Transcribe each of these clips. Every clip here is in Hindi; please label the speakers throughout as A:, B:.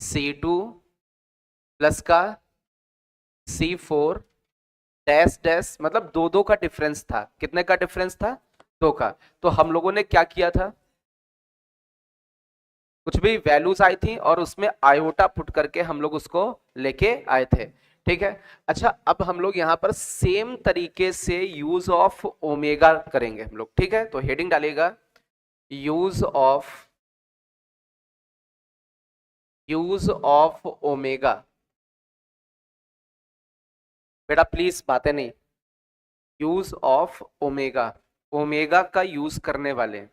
A: C2 प्लस का C4 डैश डैश, मतलब दो दो का डिफरेंस था। कितने का डिफरेंस था? दो का। तो हम लोगों ने क्या किया था, कुछ भी वैल्यूज आई थी और उसमें आयोटा पुट करके हम लोग उसको लेके आए थे। ठीक है। अच्छा, अब हम लोग यहां पर सेम तरीके से यूज ऑफ ओमेगा करेंगे हम लोग। ठीक है, तो हेडिंग डालिएगा यूज ऑफ ओमेगा। बेटा प्लीज बातें नहीं। यूज ऑफ ओमेगा, ओमेगा का यूज करने वाले।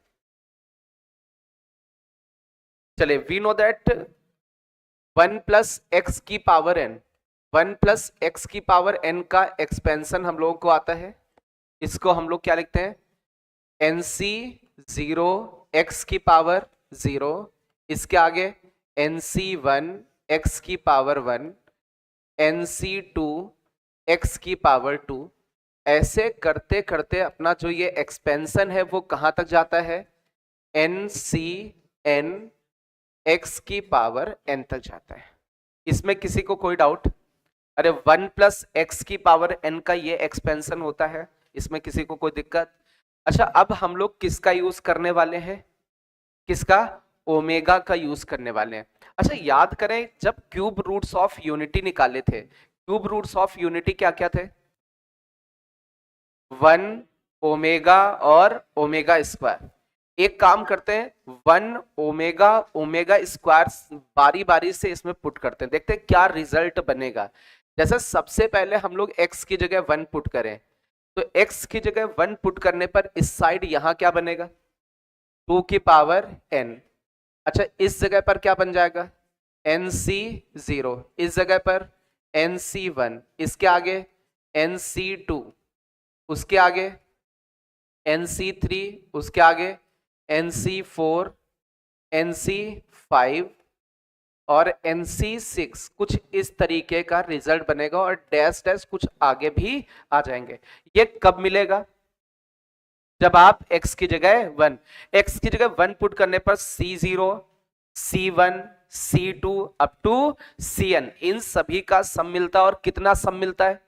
A: चले, वी नो दैट 1 + x की पावर n, 1 + x की पावर n का एक्सपेंशन हम लोगों को आता है। इसको हम लोग क्या लिखते हैं? NC0 x की पावर 0, इसके आगे NC1 x की पावर 1, NC2 x की पावर 2। ऐसे करते करते अपना जो ये एक्सपेंशन है वो कहां तक जाता है? NCn x की पावर n तक जाता है। इसमें किसी को कोई डाउट? अरे 1 + x की पावर n का ये एक्सपेंशन होता है, इसमें किसी को कोई दिक्कत? अच्छा, अब हम लोग किसका यूज करने वाले हैं? किसका? ओमेगा का यूज करने वाले हैं। अच्छा, याद करें जब क्यूब रूट्स ऑफ यूनिटी निकाले थे, क्यूब रूट्स ऑफ यूनिटी क्या क्या थे? 1 ओमेगा और ओमेगा स्क्वायर। एक काम करते हैं, 1 ओमेगा ओमेगा स्क्वायर बारी बारी से इसमें पुट करते हैं, देखते हैं क्या रिजल्ट बनेगा। जैसे सबसे पहले हम लोग x की जगह 1 पुट करें, तो x की जगह 1 पुट करने पर इस साइड यहां क्या बनेगा? 2 की पावर n। अच्छा, इस जगह पर क्या बन जाएगा? NC0। इस जगह पर NC1, इसके आगे NC2, उसके आगे NC3, उसके आगे NC4, NC5 और NC6। कुछ इस तरीके का रिजल्ट बनेगा और डैश डैश कुछ आगे भी आ जाएंगे। ये कब मिलेगा? जब आप x की जगह 1, x की जगह 1 पुट करने पर C0, C1, C2 up to Cn, इन सभी का सम मिलता है। और कितना सम मिलता है?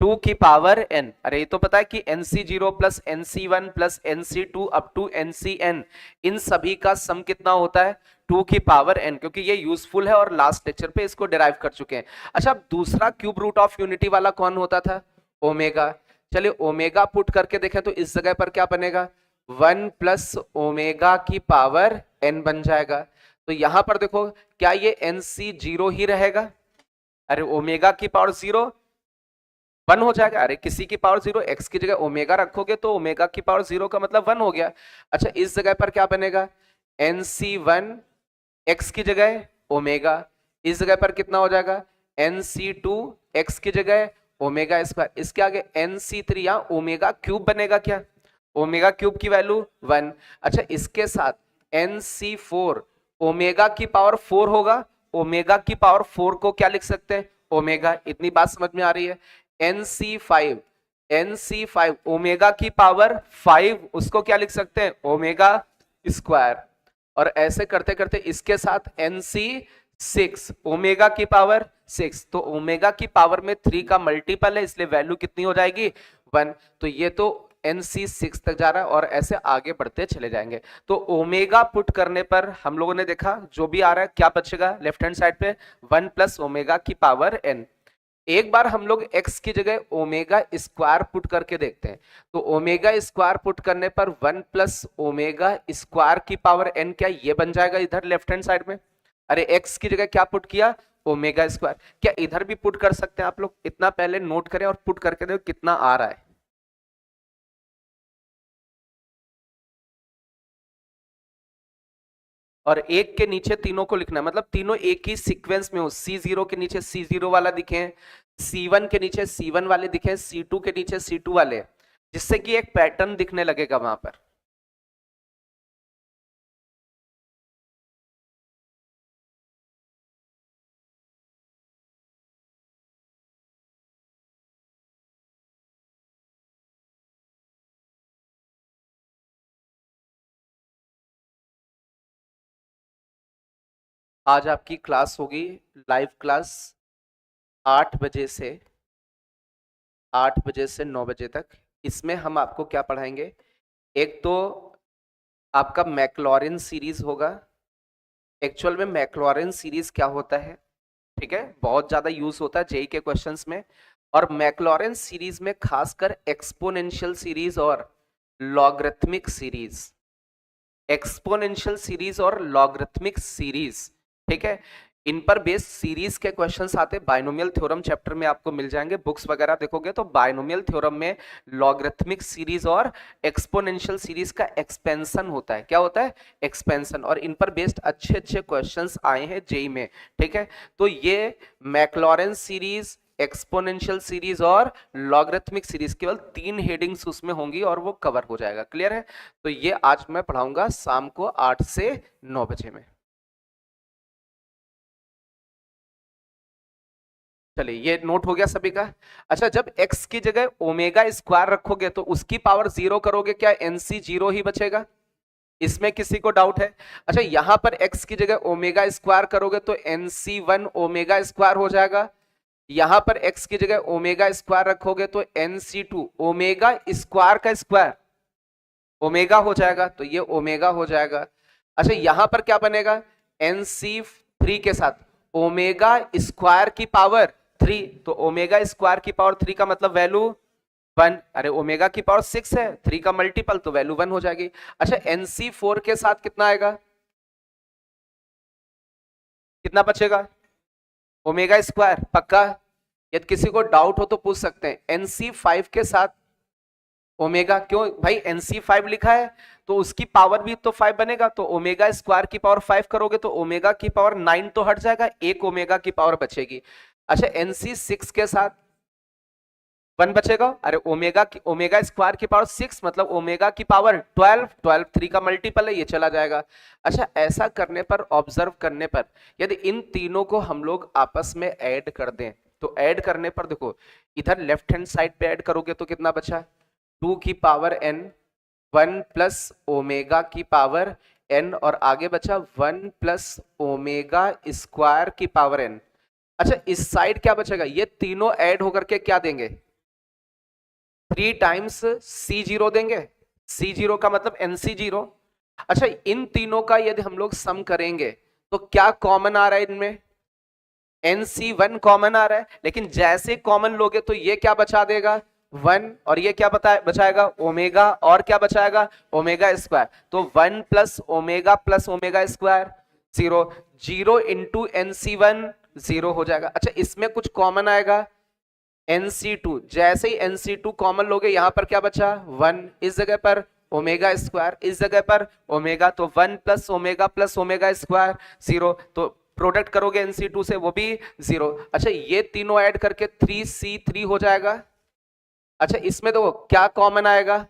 A: 2 की पावर n। अरे ये तो पता है कि NC0 plus NC1 plus NC2 up to NCn, इन सभी का सम कितना होता है? 2 की पावर n, क्योंकि ये यूजफुल है और लास्ट लेक्चर पे इसको डिराइव कर चुके हैं। अच्छा, अब दूसरा क्यूब रूट ऑफ यूनिटी वाला कौन होता था? ओमेगा। चलिए ओमेगा पुट करके देखें तो इस जगह पर क्या बनेगा? 1 + ओमेगा की पावर n बन जाएगा। तो यहां पर देखो, क्या ये NC0 ही रहेगा? अरे ओमेगा की पावर 0 1 हो जाएगा। अरे किसी की पावर 0, x की जगह ओमेगा रखोगे तो ओमेगा की पावर 0 का मतलब 1 हो गया। अच्छा, इस जगह पर क्या बनेगा? NC1 x की जगह ओमेगा, इस जगह पर कितना हो जाएगा? NC2 x की जगह ओमेगा स्क्वायर, इसके आगे NC3, या ओमेगा क्यूब बनेगा क्या? ओमेगा क्यूब की वैल्यू 1। अच्छा, इसके साथ NC4 ओमेगा की पावर 4 होगा। ओमेगा की पावर 4 को क्या लिख सकते हैं? ओमेगा। इतनी बात समझ में आ रही है? NC5, NC5 ओमेगा की पावर 5, उसको क्या लिख सकते हैं? Omega square. और ऐसे करते करते इसके साथ NC6 ओमेगा की पावर 6, तो ओमेगा की पावर में 3 का मल्टीपल है, इसलिए वैल्यू कितनी हो जाएगी? 1। तो ये तो NC6 तक जा रहा है और ऐसे आगे बढ़ते चले जाएंगे। तो ओमेगा पुट करने पर हम लोगों ने देखा जो भी आ रहा है क्या बचेगा लेफ्ट हैंड साइड पे? 1 + ओमेगा की पावर n। एक बार हम लोग x की जगह ओमेगा स्क्वायर पुट करके देखते हैं, तो ओमेगा स्क्वायर पुट करने पर 1 + ओमेगा स्क्वायर की पावर n, क्या ये बन जाएगा इधर लेफ्ट हैंड साइड में? अरे x की जगह क्या पुट किया? Omega square. क्या इधर भी पुट कर सकते हैं आप लोग? इतना पहले नोट करें और पुट करके देखो कितना आ रहा है। और एक के नीचे तीनों को लिखना है, मतलब तीनों एक ही सीक्वेंस में हो। C0 के नीचे C0 वाला दिखे, C1 के नीचे C1 वाले दिखे, C2 के नीचे C2 वाले, जिससे कि एक पैटर्न दिखने लगेगा वहां पर। आज आपकी क्लास होगी लाइव क्लास 8 बजे से 9 बजे तक। इसमें हम आपको क्या पढ़ाएंगे, एक तो आपका मैक्लॉरिन सीरीज होगा। एक्चुअल में मैक्लॉरिन सीरीज क्या होता है, ठीक है, बहुत ज्यादा यूज होता है जेई के क्वेश्चंस में। और मैक्लॉरिन सीरीज में खासकर एक्सपोनेंशियल सीरीज और लॉगरिथमिक सीरीज, एक्सपोनेंशियल सीरीज और लॉगरिथमिक सीरीज, ठीक है, इन पर बेस्ड सीरीज के क्वेश्चंस आते हैं। बाइनोमियल थ्योरम चैप्टर में आपको मिल जाएंगे, बुक्स वगैरह देखोगे तो बाइनोमियल थ्योरम में लॉगरिथमिक सीरीज और एक्सपोनेंशियल सीरीज का एक्सपेंशन होता है। क्या होता है? एक्सपेंशन। और इन पर बेस्ड अच्छे अच्छे क्वेश्चंस आए हैं जेई में, ठीक है। तो ये मैक्लॉरेन सीरीज, एक्सपोनेंशियल सीरीज और लॉगरिथमिक सीरीज, केवल 3 हेडिंग्स उसमें होंगी और वो कवर हो जाएगा। क्लियर है? तो ये आज मैं पढ़ाऊंगा शाम को 8 से 9 बजे में। चलिए, ये नोट हो गया सभी का। अच्छा, जब x की जगह ओमेगा स्क्वायर रखोगे तो उसकी पावर 0 करोगे, क्या एनसी 0 ही बचेगा? इसमें किसी को डाउट है? अच्छा, यहां पर x की जगह ओमेगा स्क्वायर करोगे तो NC1 ओमेगा स्क्वायर हो जाएगा। यहां पर x की जगह ओमेगा स्क्वायर रखोगे तो NC2 ओमेगा स्क्वायर का स्क्वायर ओमेगा हो जाएगा, तो ये ओमेगा हो जाएगा। अच्छा, यहां पर क्या बनेगा? NC3 के साथ ओमेगा स्क्वायर की पावर 3, तो ओमेगा स्क्वायर की पावर 3 का मतलब वैल्यू 1। अरे ओमेगा की पावर 6 है, 3 का मल्टीपल, तो वैल्यू 1 हो जाएगी। अच्छा, NC4 के साथ कितना आएगा, कितना बचेगा? ओमेगा स्क्वायर पक्का? यदि किसी को डाउट हो तो पूछ सकते हैं। NC5 के साथ ओमेगा, क्यों भाई NC5 लिखा है तो उसकी पावर भी तो 5 बनेगा, तो ओमेगा स्क्वायर की पावर 5 करोगे तो ओमेगा की पावर 9 तो हट जाएगा, एक ओमेगा की पावर बचेगी। अच्छा, NC6 के साथ 1 बचेगा। अरे ओमेगा स्क्वायर की पावर 6 मतलब ओमेगा की पावर 12, 12 3 का मल्टीपल है, ये चला जाएगा। अच्छा, ऐसा करने पर, ऑब्जर्व करने पर, यदि इन तीनों को हम लोग आपस में ऐड कर दें तो ऐड करने पर देखो, इधर लेफ्ट हैंड साइड पे ऐड करोगे तो कितना बचा? 2 की पावर n, 1 प्लस ओमेगा की पावर n, और आगे बचा 1 प्लस ओमेगा स्क्वायर की पावर n। अच्छा, इस साइड क्या बचेगा? ये तीनों ऐड होकर के क्या देंगे? 3 टाइम्स C0 देंगे। C0 का मतलब NC0। अच्छा, इन तीनों का यदि हम लोग सम करेंगे तो क्या कॉमन आ रहा है इनमें? NC1 कॉमन आ रहा है, लेकिन जैसे कॉमन लोगे तो ये क्या बचा देगा? 1, और ये क्या बचाएगा? ओमेगा, और क्या बचाएगा? Omega square. तो 1 plus omega square 0, 0 into NC1 0 हो जाएगा। अच्छा, इसमें कुछ कॉमन आएगा? NC2, जैसे ही NC2 कॉमन लोगे यहां पर क्या बचा? 1, इस जगह पर ओमेगा स्क्वायर, इस जगह पर ओमेगा, तो 1 प्लस ओमेगा स्क्वायर 0, तो प्रोडक्ट करोगे NC2 से वो भी 0। अच्छा, ये तीनों ऐड करके 3C3 हो जाएगा। अच्छा, इसमें तो क्या कॉमन आएगा?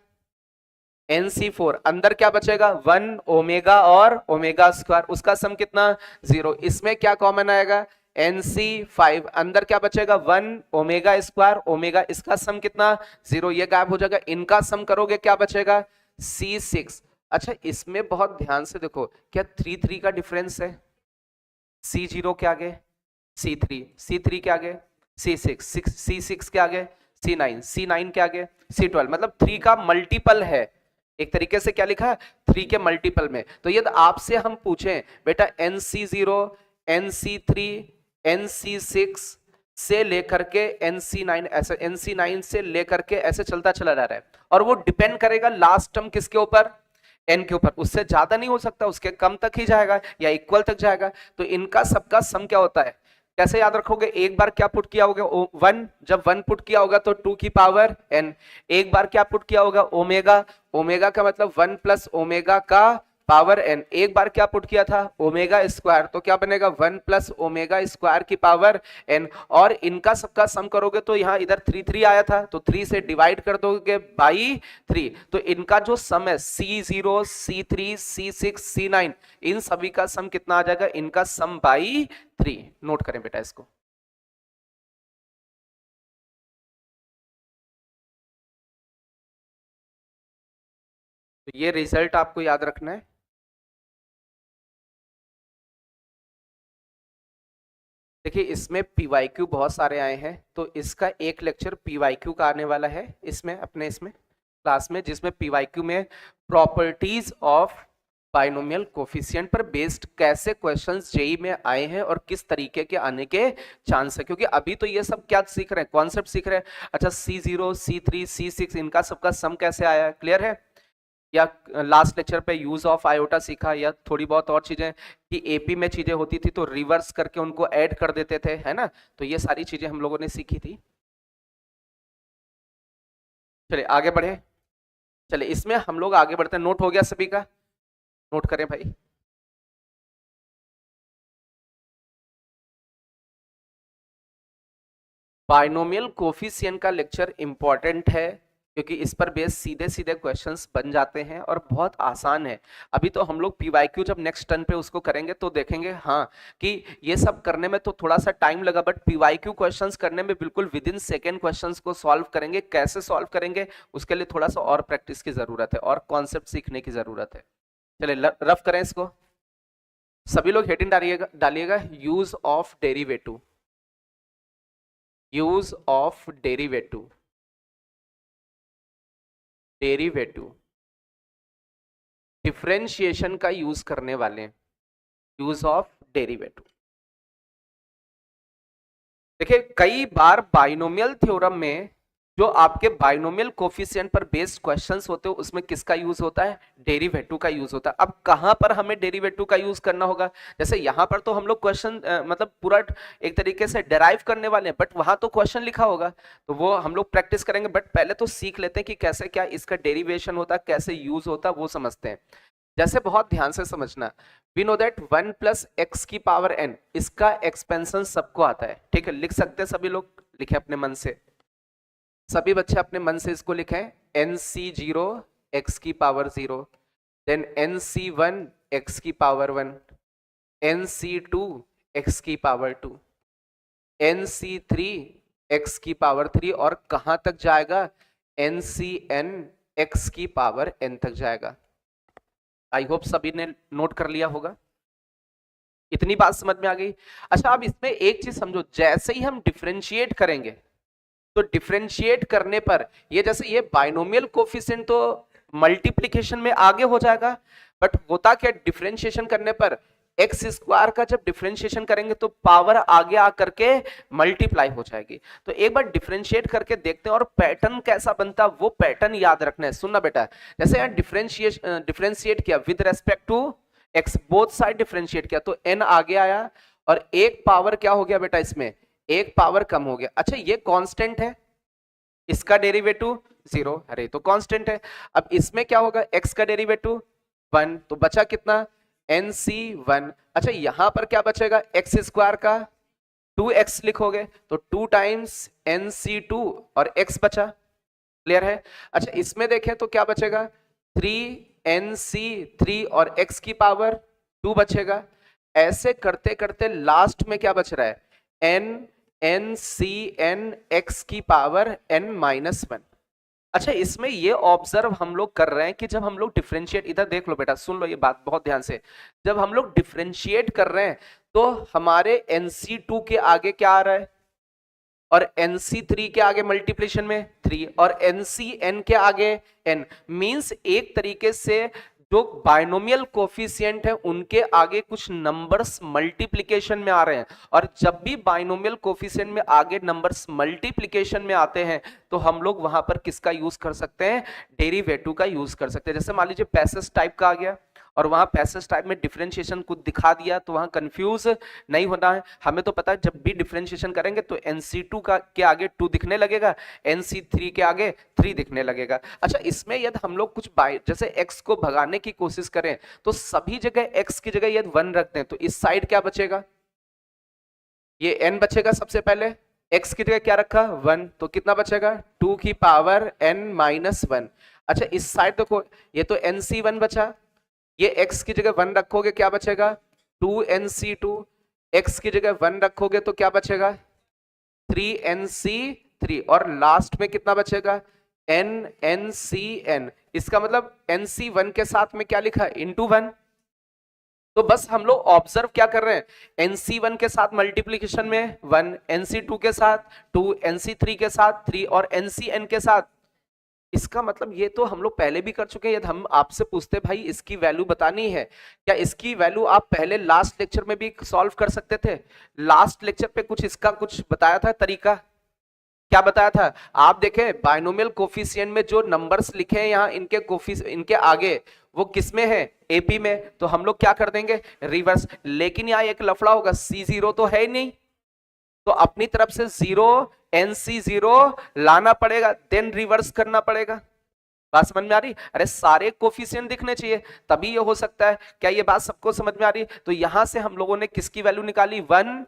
A: NC4, अंदर क्या बचेगा? 1 ओमेगा और ओमेगा स्क्वायर, उसका सम कितना? 0। इसमें क्या कॉमन आएगा? NC5, अंदर क्या बचेगा? 1 ओमेगा स्क्वायर ओमेगा, इसका सम कितना? 0, ये गायब हो जाएगा। इनका सम करोगे क्या बचेगा? C6। अच्छा, इसमें बहुत ध्यान से देखो, क्या 3 का डिफरेंस है? C0 के आगे C3, C3 के आगे C6, C6 के आगे C9, C9 के आगे C12, मतलब 3 का मल्टीपल है। एक तरीके से क्या लिखा है? 3 के मल्टीपल में। तो यदि आपसे हम पूछें बेटा NC0, NC3, NC6 से लेकर के NC9, ऐसे NC9 से लेकर के ऐसे चलता चला जा रहा है, और वो डिपेंड करेगा लास्ट टर्म किसके ऊपर? एन के ऊपर। उससे ज्यादा नहीं हो सकता, उसके कम तक ही जाएगा या इक्वल तक जाएगा। तो इनका सबका सम क्या होता है? कैसे याद रखोगे? एक बार क्या पुट किया होगा? 1, जब 1 पुट किया होगा तो 2 की पावर n। एक बार क्या पुट किया होगा? ओमेगा, ओमेगा का मतलब 1 प्लस ओमेगा का पावर n। एक बार क्या पुट किया था? ओमेगा स्क्वायर, तो क्या बनेगा? 1 प्लस ओमेगा स्क्वायर की पावर n। और इनका सबका सम करोगे तो यहाँ इधर 3 आया था, तो 3 से डिवाइड कर दोगे बाई 3, तो इनका जो सम है C0, C3, C6, C9, इन सभी का सम कितना आ जाएगा? इनका सम बाई 3। नोट करें बेटा इसको। तो ये रिजल्ट आपको याद रखना है। देखिए इसमें पीवाईक्यू बहुत सारे आए हैं, तो इसका एक लेक्चर पीवाईक्यू का आने वाला है इसमें, अपने इसमें क्लास में, जिसमें पीवाईक्यू में प्रॉपर्टीज ऑफ बाइनोमियल कोफिशिएंट पर बेस्ड कैसे क्वेश्चंस जेई में आए हैं और किस तरीके के आने के चांस है। क्योंकि अभी तो ये सब क्या सीख रहे हैं, कॉन्सेप्ट सीख रहे हैं। अच्छा C0 C3 C6 इनका सबका सम कैसे आया है, क्लियर है? या लास्ट लेक्चर पे यूज ऑफ आयोटा सीखा, या थोड़ी बहुत और चीजें कि एपी में चीजें होती थी तो रिवर्स करके उनको ऐड कर देते थे, है ना? तो ये सारी चीजें हम लोगों ने सीखी थी। चलिए आगे बढ़े। चलिए इसमें हम लोग आगे बढ़ते हैं। नोट हो गया सभी का? नोट करें भाई। बाइनोमियल कोफिशिएंट का लेक्चर इंपॉर्टेंट है क्योंकि इस पर बेस सीधे सीधे क्वेश्चंस बन जाते हैं और बहुत आसान है। अभी तो हम लोग पीवाईक्यू जब नेक्स्ट टर्न पे उसको करेंगे तो देखेंगे हाँ कि ये सब करने में तो थोड़ा सा टाइम लगा, बट पीवाईक्यू क्वेश्चंस करने में बिल्कुल विद इन सेकेंड क्वेश्चंस को सॉल्व करेंगे। कैसे सॉल्व करेंगे उसके लिए थोड़ा सा और प्रैक्टिस की जरूरत है और कॉन्सेप्ट सीखने की जरूरत है। चलिए रफ करें इसको। सभी लोग हेडिंग डालिएगा, डालिएगा use of derivative, use of derivative, derivative differentiation का यूज करने वाले हैं, यूज ऑफ डेरिवेटिव। देखिए कई बार बाइनोमियल थ्योरम में जो आपके बाइनोमियल कोफिशिएंट पर बेस्ड क्वेश्चंस होते हैं उसमें किसका यूज होता है, डेरिवेटिव का यूज होता है। अब कहां पर हमें डेरिवेटिव का यूज करना होगा, जैसे यहां पर तो हम लोग क्वेश्चन मतलब पूरा एक तरीके से डेराइव करने वाले हैं, बट वहां तो क्वेश्चन लिखा होगा तो वो हम लोग प्रैक्टिस करेंगे। बट पहले तो सीख लेते हैं कि कैसे क्या इसका डेरिवेशन होता है, कैसे यूज होता है, वो समझते हैं। जैसे बहुत ध्यान से समझना, we know that 1 plus x की पावर n, इसका एक्सपेंशन सबको आता है, ठीक है? लिख सकते हैं सभी लोग, लिखे अपने मन से, सभी बच्चे अपने मन से इसको लिखें। nc0 x की पावर 0, देन nc1 x की पावर 1, nc2 x की पावर 2, nc3 x की पावर 3, और कहां तक जाएगा, ncn x की पावर n तक जाएगा। आई होप सभी ने नोट कर लिया होगा। इतनी बात समझ में आ गई? अच्छा अब इसमें एक चीज समझो, जैसे ही हम डिफरेंशिएट करेंगे तो डिफरेंशिएट करने पर ये जैसे ये बाइनोमियल कोफिशिएंट तो मल्टीप्लिकेशन में आगे हो जाएगा, बट होता क्या, डिफरेंशिएशन करने पर एक्स स्क्वायर का जब डिफरेंशिएशन करेंगे तो पावर आगे आकर के मल्टीप्लाई हो जाएगी। तो एक बार डिफरेंशिएट करके देखते हैं और पैटर्न कैसा बनता है वो पैटर्न याद रखना है। सुनना बेटा, जैसे यहाँ डिफरेंशिएट किया with respect to x, both side differentiate किया तो एन आगे आया और एक पावर क्या हो गया बेटा, इसमें एक पावर कम हो गया। अच्छा ये कांस्टेंट है, इसका डेरिवेटिव 0, अरे तो कांस्टेंट है। अब इसमें क्या होगा, x का डेरिवेटिव 1, तो बचा कितना, nc1। अच्छा यहां पर क्या बचेगा, x स्क्वायर का 2x लिखोगे तो 2 टाइम्स nc2 और x बचा, क्लियर है? अच्छा इसमें देखें तो क्या बचेगा, 3nc3 और x की पावर 2 बचेगा। ऐसे करते करते लास्ट में क्या बच रहा है, n x की पावर n-1। अच्छा इसमें ये ऑब्जर्व हम लोग कर रहे हैं कि जब हम लोग डिफरेंशिएट, इधर देख लो बेटा, सुन लो ये बात बहुत ध्यान से, जब हम लोग डिफरेंशिएट कर रहे हैं तो हमारे nc2 के आगे क्या आ रहा है, और nc3 के आगे मल्टीप्लिकेशन में 3, और ncn के आगे n, मींस एक तरीके से जो बाइनोमियल कोफिशिएंट है उनके आगे कुछ नंबर्स मल्टीप्लिकेशन में आ रहे हैं। और जब भी बाइनोमियल कोफिशिएंट में आगे नंबर्स मल्टीप्लिकेशन में आते हैं तो हम लोग वहां पर किसका यूज कर सकते हैं, डेरिवेटिव का यूज कर सकते हैं। जैसे मान लीजिए पैसेज टाइप का आ गया और वहां पैसेज टाइप में डिफरेंशिएशन कुछ दिखा दिया तो वहां कंफ्यूज नहीं होना है। हमें तो पता है जब भी डिफरेंशिएशन करेंगे तो nc2 का के आगे 2 दिखने लगेगा, nc3 के आगे 3 दिखने लगेगा। अच्छा इसमें यदि हम लोग कुछ जैसे x को भगाने की कोशिश करें तो सभी जगह x की जगह यदि 1 रखते हैं तो इस साइड क्या बचेगा, ये n बचेगा। सबसे पहले x की जगह क्या रखा, 1, तो कितना बचेगा, 2 की पावर n-1। अच्छा इस साइड देखो, ये तो nc1 बचा, ये x की जगह 1 रखोगे क्या बचेगा, 2nc2, x की जगह 1 रखोगे तो क्या बचेगा, 3nc3, और लास्ट में कितना बचेगा, ncn। इसका मतलब nc1 के साथ में क्या लिखा, इंटू 1, तो बस हम लोग ऑब्जर्व क्या कर रहे हैं, NC1 के साथ मल्टीप्लीकेशन में 1, NC2 के साथ 2, NC3 के साथ 3 और NCN के साथ। इसका मतलब ये तो हम लोग पहले भी कर चुके हैं। यदि हम आपसे पूछते भाई इसकी वैल्यू बतानी है, क्या इसकी वैल्यू आप पहले लास्ट लेक्चर में भी सॉल्व कर सकते थे? लास्ट लेक्चर पे कुछ इसका कुछ बताया था तरीका, क्या बताया था? आप देखें बाइनोमियल कोफिशिएंट में जो नंबर्स लिखे हैं यहाँ, इनके आगे वो किसमें है, एपी में, तो हम लोग क्या कर देंगे, रिवर्स। लेकिन यहाँ एक लफड़ा होगा, C0 तो है ही नहीं, तो अपनी तरफ से 0 NC0 लाना पड़ेगा, देन रिवर्स करना पड़ेगा। बात समझ में आ रही? अरे सारे कोफिशिएंट दिखने चाहिए तभी ये हो सकता है। क्या ये बात सबको समझ में आ रही है? तो यहां से हम लोगों ने किसकी वैल्यू निकाली, 1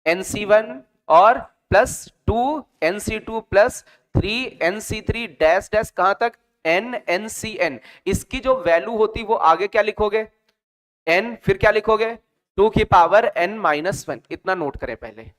A: NC1 और plus 2 NC2 plus 3 NC3 dash dash कहां तक, NCN। इसकी जो वैल्यू होती वो आगे क्या लिखोगे, n, फिर क्या लिखोगे, 2 की पावर n-1। इतना नोट करें पहले।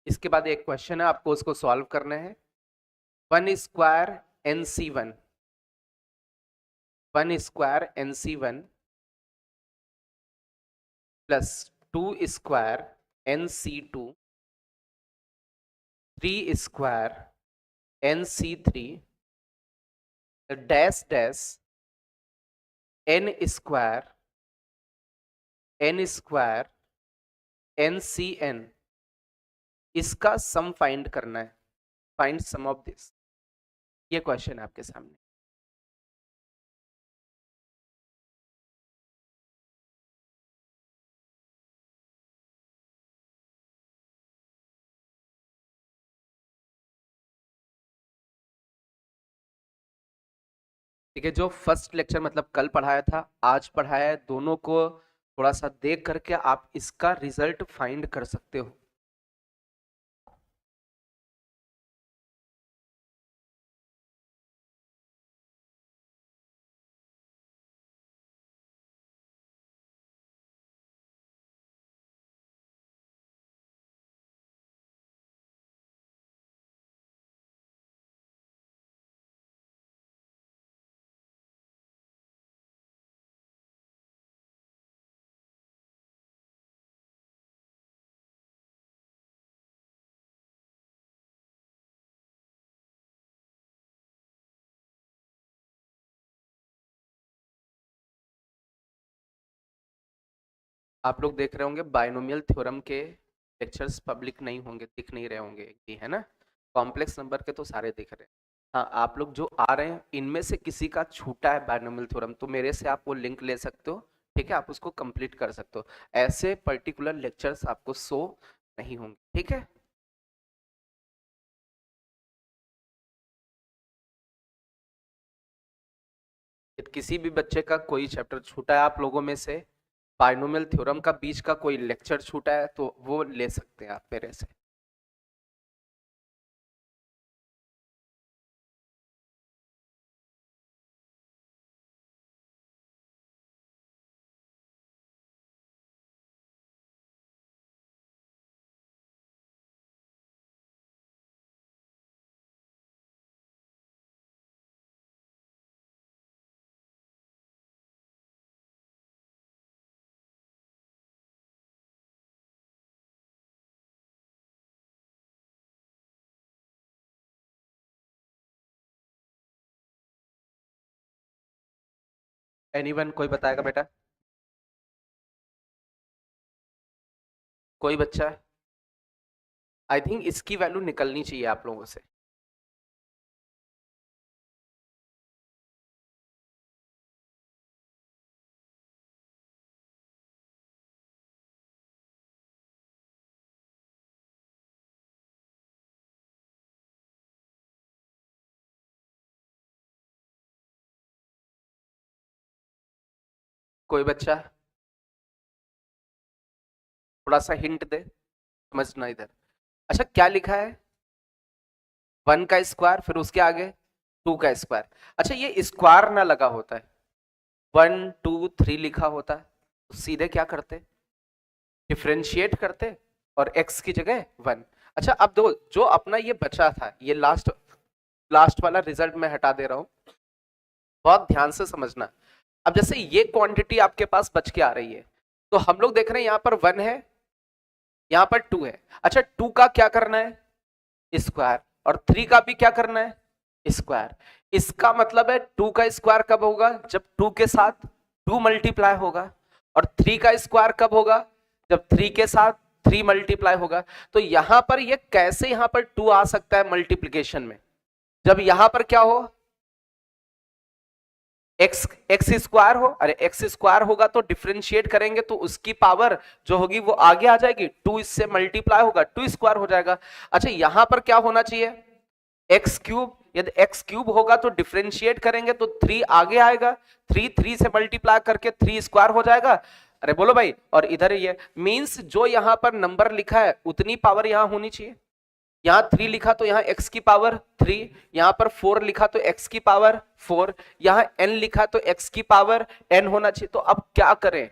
A: इसके बाद एक क्वेश्चन है, आपको उसको सॉल्व करना है। 1² NC1, 1² NC1 plus 2² NC2, 3² NC3 dash dash n² NCN, इसका सम फाइंड करना है। फाइंड सम ऑफ दिस, ये क्वेश्चन है आपके सामने। ठीक है, जो फर्स्ट लेक्चर मतलब कल पढ़ाया था, आज पढ़ाया है, दोनों को थोड़ा सा देख करके आप इसका रिजल्ट फाइंड कर सकते हो। आप लोग देख रहे होंगे बाइनोमियल थ्योरम के लेक्चर्स पब्लिक नहीं होंगे, दिख नहीं रहे होंगे कि, है ना? कॉम्प्लेक्स नंबर के तो सारे दिख रहे हैं। हाँ, आप लोग जो आ रहे हैं इनमें से किसी का छूटा है बाइनोमियल थ्योरम, तो मेरे से आप वो लिंक ले सकते हो। ठीक है, आप उसको कंप्लीट कर सकते हो। ऐसे पर्टिकुलर लेक्चर्स आपको शो नहीं होंगे। ठीक है, किसी भी बच्चे का कोई चैप्टर छूटा है आप लोगों में से, बाइनोमियल थ्योरम का बीच का कोई लेक्चर छूटा है, तो वो ले सकते हैं आप मेरे से। एनीवन, कोई बताएगा बेटा? कोई बच्चा? आई थिंक इसकी वैल्यू निकलनी चाहिए आप लोगों से। कोई बच्चा? थोड़ा सा हिंट दे, समझना इधर। अच्छा क्या लिखा है, 1 का स्क्वायर, फिर उसके आगे 2 का स्क्वायर। अच्छा ये स्क्वायर ना लगा होता है, 1 2 3 लिखा होता है, तो सीधे क्या करते, डिफरेंशिएट करते और x की जगह 1। अच्छा अब दो जो अपना ये बचा था, ये लास्ट लास्ट वाला रिजल्ट मैं हटा दे रहा हूं, बहुत ध्यान से समझना। अब जैसे ये क्वांटिटी आपके पास बच के आ रही है, तो हम लोग देख रहे हैं यहां पर 1 है, यहां पर 2 है। अच्छा 2 का क्या करना है, स्क्वायर, और 3 का भी क्या करना है, स्क्वायर। इसका मतलब है 2 का स्क्वायर कब होगा, जब 2 के साथ 2 मल्टीप्लाई होगा, और 3 का स्क्वायर कब होगा, जब 3 के साथ 3 मल्टीप्लाई होगा। तो यहां पर ये कैसे यहां पर 2 आ सकता है मल्टीप्लीकेशन में, जब यहां पर क्या हो, एक्स एक्स स्क्वायर हो, अरे एक्स स्क्वायर होगा तो डिफरेंशिएट करेंगे तो उसकी पावर जो होगी वो आगे आ जाएगी, 2 इससे मल्टीप्लाई होगा 2 स्क्वायर हो जाएगा। अच्छा यहां पर क्या होना चाहिए, एक्स क्यूब, यदि एक्स क्यूब होगा तो डिफरेंशिएट करेंगे तो 3 आगे आएगा, 3 3 से मल्टीप्लाई करके 3 स्क्वायर हो जाएगा। अरे बोलो भाई, और इधर ये मींस जो यहां पर नंबर लिखा है उतनी पावर यहां होनी चाहिए। यहाँ 3 लिखा तो यहाँ x की पावर 3, यहाँ पर 4 लिखा तो x की पावर 4, यहाँ n लिखा तो x की पावर n होना चाहिए। तो अब क्या करें,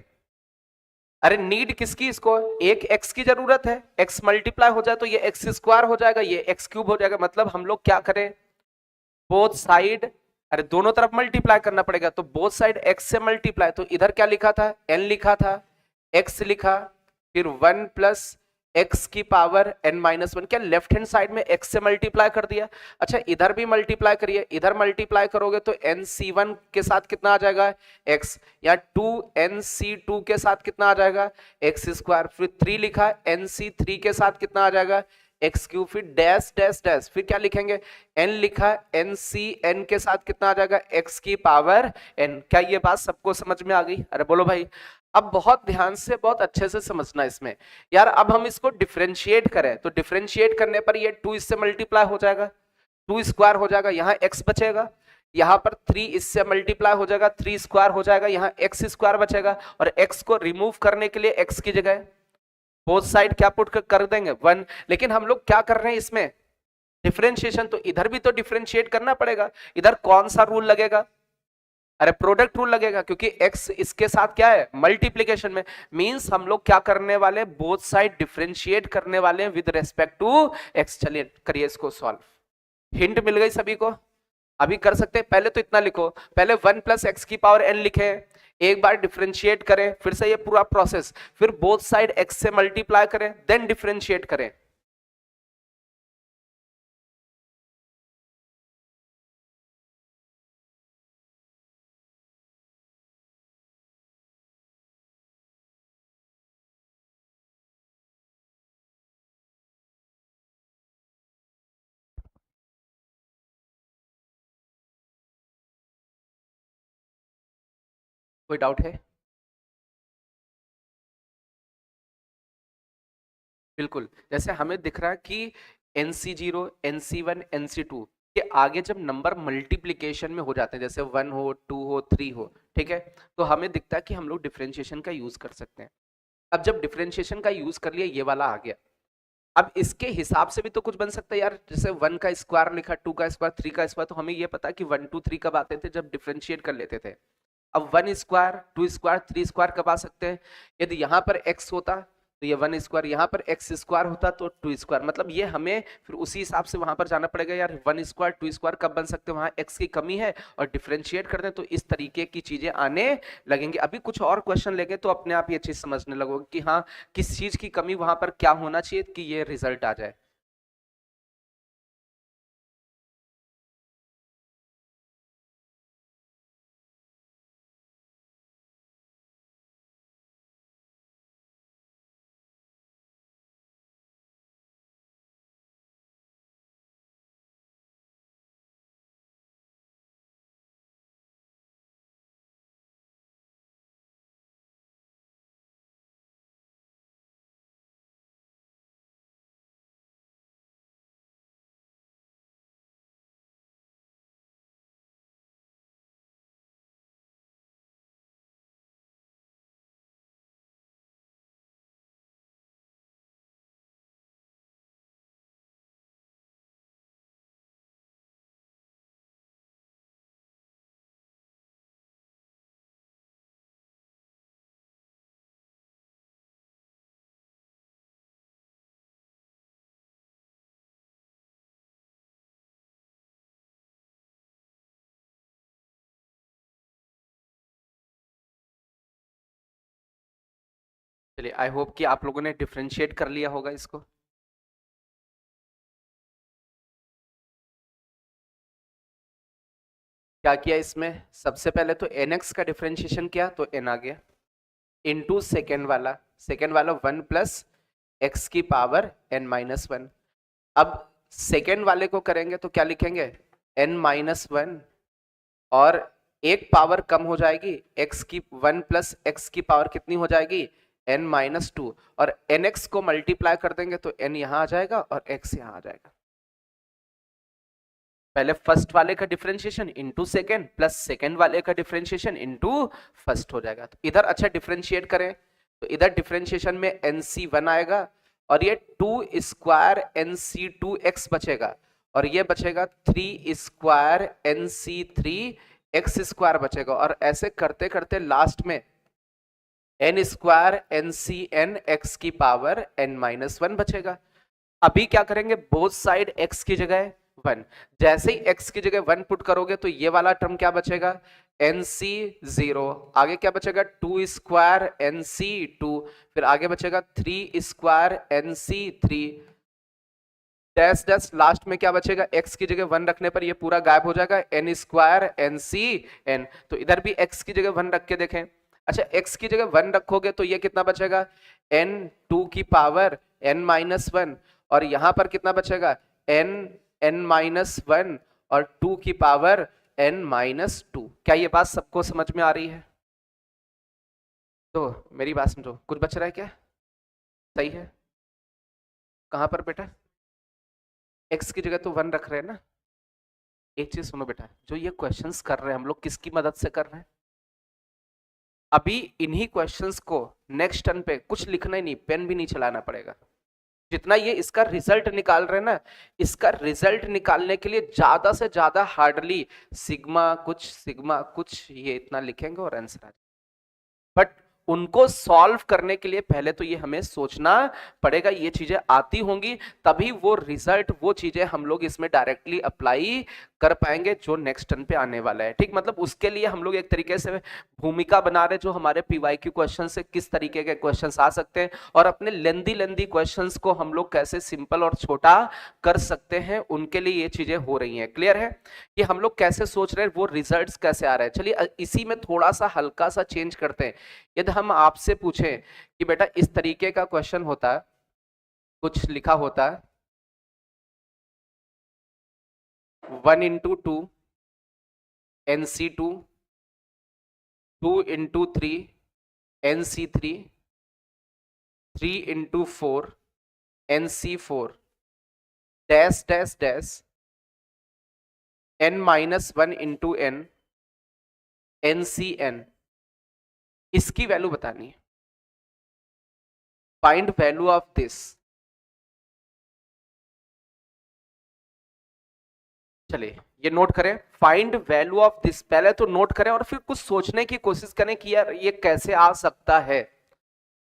A: अरे नीड किसकी, इसको एक x की जरूरत है, x मल्टीप्लाई हो जाए तो ये एक्स स्क्वायर हो जाएगा, ये एक्स क्यूब हो जाएगा। मतलब हम लोग क्या करें, बोथ साइड, अरे दोनों तरफ मल्टीप्लाई करना पड़ेगा, तो बोथ साइड x से मल्टीप्लाई, तो इधर क्या लिखा था, n लिखा था, x लिखा, फिर 1 प्लस एक्स की पावर n-1, क्या लेफ्ट हैंड साइड में x से मल्टीप्लाई कर दिया। अच्छा इधर भी मल्टीप्लाई करिए, इधर मल्टीप्लाई करोगे तो nc1 के साथ कितना आ जाएगा, x, या 2nc2 के साथ कितना आ जाएगा, एक्स स्क्वायर, फिर 3 लिखा, nc3 के साथ कितना आ जाएगा, एक्स क्यूब, फिर डैश डैश डैश, फिर क्या लिखेंगे, n लिखा, एन सी एन के साथ कितना आ जाएगा, x की पावर n। क्या ये बात सबको समझ में आ गई, अरे बोलो भाई। अब बहुत ध्यान से बहुत अच्छे से समझना इसमें यार। अब हम इसको डिफरेंशिएट करें तो डिफरेंशिएट करने पर ये 2 इससे मल्टीप्लाई हो जाएगा, 2 स्क्वायर हो जाएगा, यहाँ x बचेगा, यहाँ पर 3 इससे मल्टीप्लाई हो जाएगा, 3 स्क्वायर हो जाएगा, यहाँ x स्क्वायर बचेगा, और x को रिमूव करने के लिए x की जगह बोथ साइड क्या पुट कर देंगे 1। लेकिन हम लोग क्या कर रहे हैं इसमें, डिफरेंशिएशन, तो इधर भी तो डिफरेंशिएट करना पड़ेगा। इधर कौन सा रूल लगेगा, अरे प्रोडक्ट रूल लगेगा, क्योंकि x इसके साथ क्या है, मल्टीप्लीकेशन में। मींस हम लोग क्या करने वाले, बोथ साइड डिफरेंशिएट करने वाले विद रेस्पेक्ट टू x। चलिए करिए इसको सॉल्व, हिंट मिल गई सभी को, अभी कर सकते हैं। पहले तो इतना लिखो, पहले 1 प्लस एक्स की पावर n लिखे, एक बार डिफरेंशिएट करें, फिर से ये पूरा प्रोसेस, फिर बोथ साइड x से मल्टीप्लाई करें, देन डिफरेंशिएट करें। कोई डाउट है, बिल्कुल। जैसे हमें दिख रहा है कि NC0 NC1 NC2 के आगे जब नंबर मल्टीप्लीकेशन में हो जाते हैं, जैसे 1 हो 2 हो 3 हो, ठीक है, तो हमें दिखता है कि हम लोग डिफरेंशिएशन का यूज कर सकते हैं। अब जब डिफरेंशिएशन का यूज कर लिया, ये वाला आ गया, अब इसके हिसाब से भी तो कुछ बन सकता है यार। जैसे 1 का स्क्वायर लिखा, 2 का स्क्वायर, 3 का स्क्वायर, तो हमें ये पता है कि 1 2 3 कब आते थे, जब डिफरेंशिएट कर लेते थे। अब 1 स्क्वायर 2 स्क्वायर 3 स्क्वायर कब आ सकते हैं, यदि यहाँ पर x होता तो ये 1 स्क्वायर, यहाँ पर x स्क्वायर होता तो 2 स्क्वायर। मतलब ये हमें फिर उसी हिसाब से वहां पर जाना पड़ेगा यार, 1 स्क्वायर 2 स्क्वायर कब बन सकते हैं, वहां x की कमी है, और डिफरेंशिएट कर दें तो इस तरीके की चीजें आने लगेंगी। अभी कुछ और क्वेश्चन लेंगे तो अपने आप ये चीज समझने लगोगे कि हाँ किस चीज की कमी वहां पर क्या होना चाहिए कि ये रिजल्ट आ जाए। चलिए, आई होप कि आप लोगों ने डिफरेंशिएट कर लिया होगा इसको। क्या किया इसमें, सबसे पहले तो nx का डिफरेंशिएशन किया तो n आ गया, इनटू सेकेंड वाला 1 प्लस एक्स की पावर n-1। अब सेकेंड वाले को करेंगे तो क्या लिखेंगे, n-1, और एक पावर कम हो जाएगी, x की 1 प्लस एक्स की पावर कितनी हो जाएगी, n-2, और nx को मल्टीप्लाई कर देंगे तो n यहां आ जाएगा और x यहां आ जाएगा। पहले फर्स्ट वाले का differentiation into second plus second वाले का डिफरेंशिएशन इनटू फर्स्ट हो जाएगा। तो इधर अच्छा डिफरेंशिएट करें तो इधर डिफरेंशिएशन में nc1 आएगा और ये 2 स्क्वायर nc2x बचेगा, और ये बचेगा 3 स्क्वायर nc3 एक्स स्क्वायर बचेगा, और ऐसे करते करते लास्ट में n स्क्वायर ncn x की पावर n-1 बचेगा। अभी क्या करेंगे, बोथ साइड x की जगह 1, जैसे ही x की जगह 1 पुट करोगे तो ये वाला टर्म क्या बचेगा, nc0, आगे क्या बचेगा 2 स्क्वायर nc2, फिर आगे बचेगा 3 square nc3 dash dash, last में क्या बचेगा, x की जगह 1 रखने पर ये पूरा गायब हो जाएगा, n स्क्वायर ncn। तो इधर भी x की जगह 1 रख के देखें। अच्छा, x की जगह 1 रखोगे तो ये कितना बचेगा, n2 की पावर n-1, और यहां पर कितना बचेगा, n-1 और 2 की पावर n-2। क्या ये बात सबको समझ में आ रही है? तो मेरी बात समझो, कुछ बच रहा है क्या, सही है? कहां पर बेटा, x की जगह तो 1 रख रहे हैं ना। एक चीज सुनो बेटा, जो ये क्वेश्चंस कर रहे हैं हम लोग किसकी मदद से कर रहे हैं, अभी इन्हीं क्वेश्चंस को नेक्स्ट टर्न पे कुछ लिखना ही नहीं, पेन भी नहीं चलाना पड़ेगा। जितना ये इसका रिजल्ट निकाल रहे हैं ना, इसका रिजल्ट निकालने के लिए ज्यादा से ज्यादा हार्डली सिग्मा कुछ ये इतना लिखेंगे और आंसर आ जाएगा। बट उनको सॉल्व करने के लिए पहले तो ये हमें सोचना पड़ेगा, ये चीजें आती होंगी तभी वो रिजल्ट, वो चीजें हम लोग इसमें डायरेक्टली अप्लाई कर पाएंगे जो नेक्स्ट टर्न पे आने वाला है। ठीक, मतलब उसके लिए हम लोग एक तरीके से भूमिका बना रहे जो हमारे पीवाईक्यू क्वेश्चन से किस तरीके के क्वेश्चंस आ सकते हैं, और अपने लेंदी क्वेश्चंस को हम लोग कैसे सिंपल और छोटा कर सकते हैं, उनके लिए ये चीजें हो रही हैं। क्लियर है कि हम लोग कैसे सोच रहे हैं, वो रिजल्ट्स कैसे आ रहे हैं। चलिए इसी में थोड़ा सा हल्का सा चेंज करते हैं। यदि हम आपसे पूछें कि बेटा इस तरीके का क्वेश्चन होता, कुछ लिखा होता 1 into 2 nc2, 2 into 3 nc3, 3 into 4 nc4, dash dash dash n-1 into n ncn, इसकी वैल्यू बतानी है। Find value of this. चलिए ये नोट करें, फाइंड वैल्यू ऑफ दिस, पहले तो नोट करें और फिर कुछ सोचने की कोशिश करें कि यार ये कैसे आ सकता है।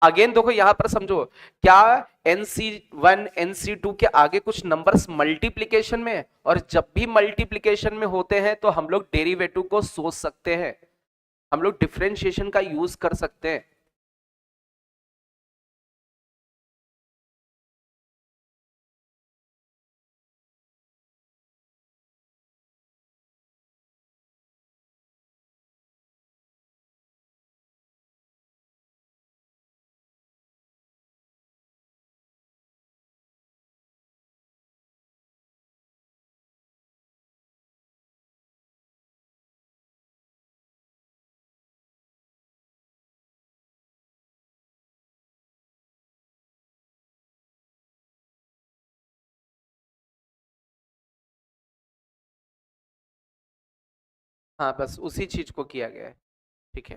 A: अगेन देखो यहां पर समझो, क्या nc1 nc2 के आगे कुछ नंबर्स मल्टीप्लीकेशन में है, और जब भी मल्टीप्लीकेशन में होते हैं तो हम लोग डेरिवेटिव को सोच सकते हैं, हम लोग डिफरेंशिएशन का यूज कर सकते हैं। हाँ, बस उसी चीज को किया गया है। ठीक है,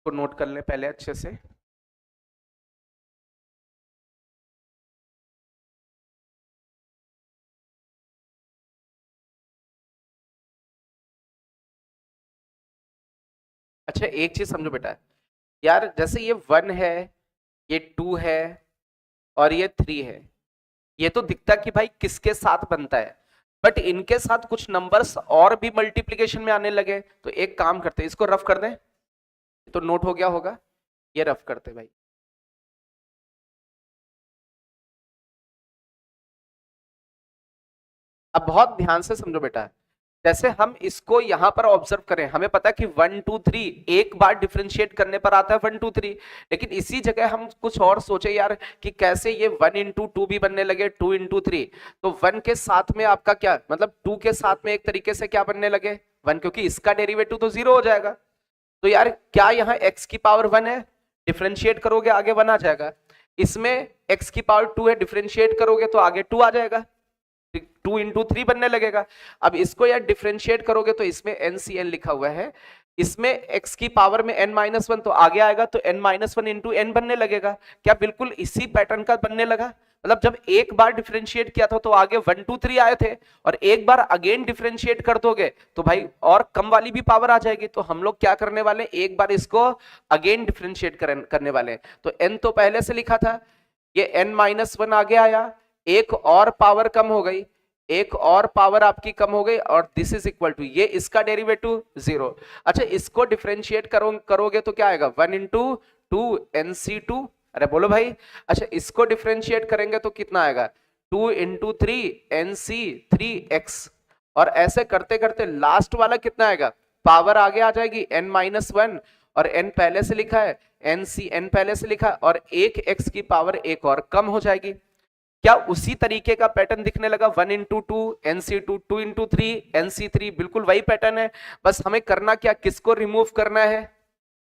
A: को नोट कर लें पहले अच्छे से। अच्छा एक चीज समझो बेटा, यार जैसे ये 1 है, ये 2 है और ये 3 है, ये तो दिखता कि भाई किसके साथ बनता है, बट इनके साथ कुछ नंबर्स और भी मल्टीप्लीकेशन में आने लगे। तो एक काम करते हैं, इसको रफ कर दें, तो नोट हो गया होगा, ये रफ करते भाई। अब बहुत ध्यान से समझो बेटा, जैसे हम इसको यहां पर ऑब्जर्व करें, हमें पता है कि 1 2 3 एक बार डिफरेंशिएट करने पर आता है 1 2 3, लेकिन इसी जगह हम कुछ और सोचे यार कि कैसे ये 1 into 2 भी बनने लगे, 2 into 3, तो 1 के साथ में आपका क्या मतलब 2 के साथ में एक तरीके से क्या बनने लगे 1, क्योंकि इसका डेरिवेटिव तो 0 हो जाएगा। तो यार क्या यहाँ x की पावर 1 है, डिफरेंशिएट करोगे आगे 1 आ जाएगा, इसमें x की पावर 2 है, डिफरेंशिएट करोगे तो आगे 2 आ जाएगा, 2 into 3 बनने लगेगा। अब इसको यार डिफरेंशिएट करोगे तो इसमें NCN लिखा हुआ है, इसमें x की पावर में n-1 तो आगे आएगा, तो n-1 into n बनने लगेगा। क्या बिल्कुल इसी पैटर्न का बनने लगा, मतलब जब एक बार डिफरेंशिएट किया था तो आगे 1 2 3 आए थे, और एक बार अगेन डिफरेंशिएट कर दोगे तो भाई और कम वाली भी पावर आ जाएगी। तो हम लोग क्या करने वाले, एक बार इसको अगेन डिफरेंशिएट करने वाले। तो n तो पहले से लिखा था, ये n-1 आगे आया, एक और पावर कम हो गई, एक और पावर आपकी कम हो गई, और दिस इज इक्वल टू ये इसका डेरिवेटिव 0। अच्छा इसको डिफरेंशिएट करोगे तो क्या आएगा 1 into 2 NC2, अरे बोलो भाई। अच्छा इसको डिफरेंशिएट करेंगे तो कितना आएगा 2 into 3 NC3x, और ऐसे करते करते लास्ट वाला कितना आएगा, पावर आगे आ जाएगी n-1, और n पहले से लिखा है, NCN पहले से लिखा है, और एक x की पावर एक और कम हो जाएगी। क्या उसी तरीके का पैटर्न दिखने लगा 1 into 2 NC2, 2 into 3 NC3, बिल्कुल वही पैटर्न है। बस हमें करना क्या, किसको रिमूव करना है।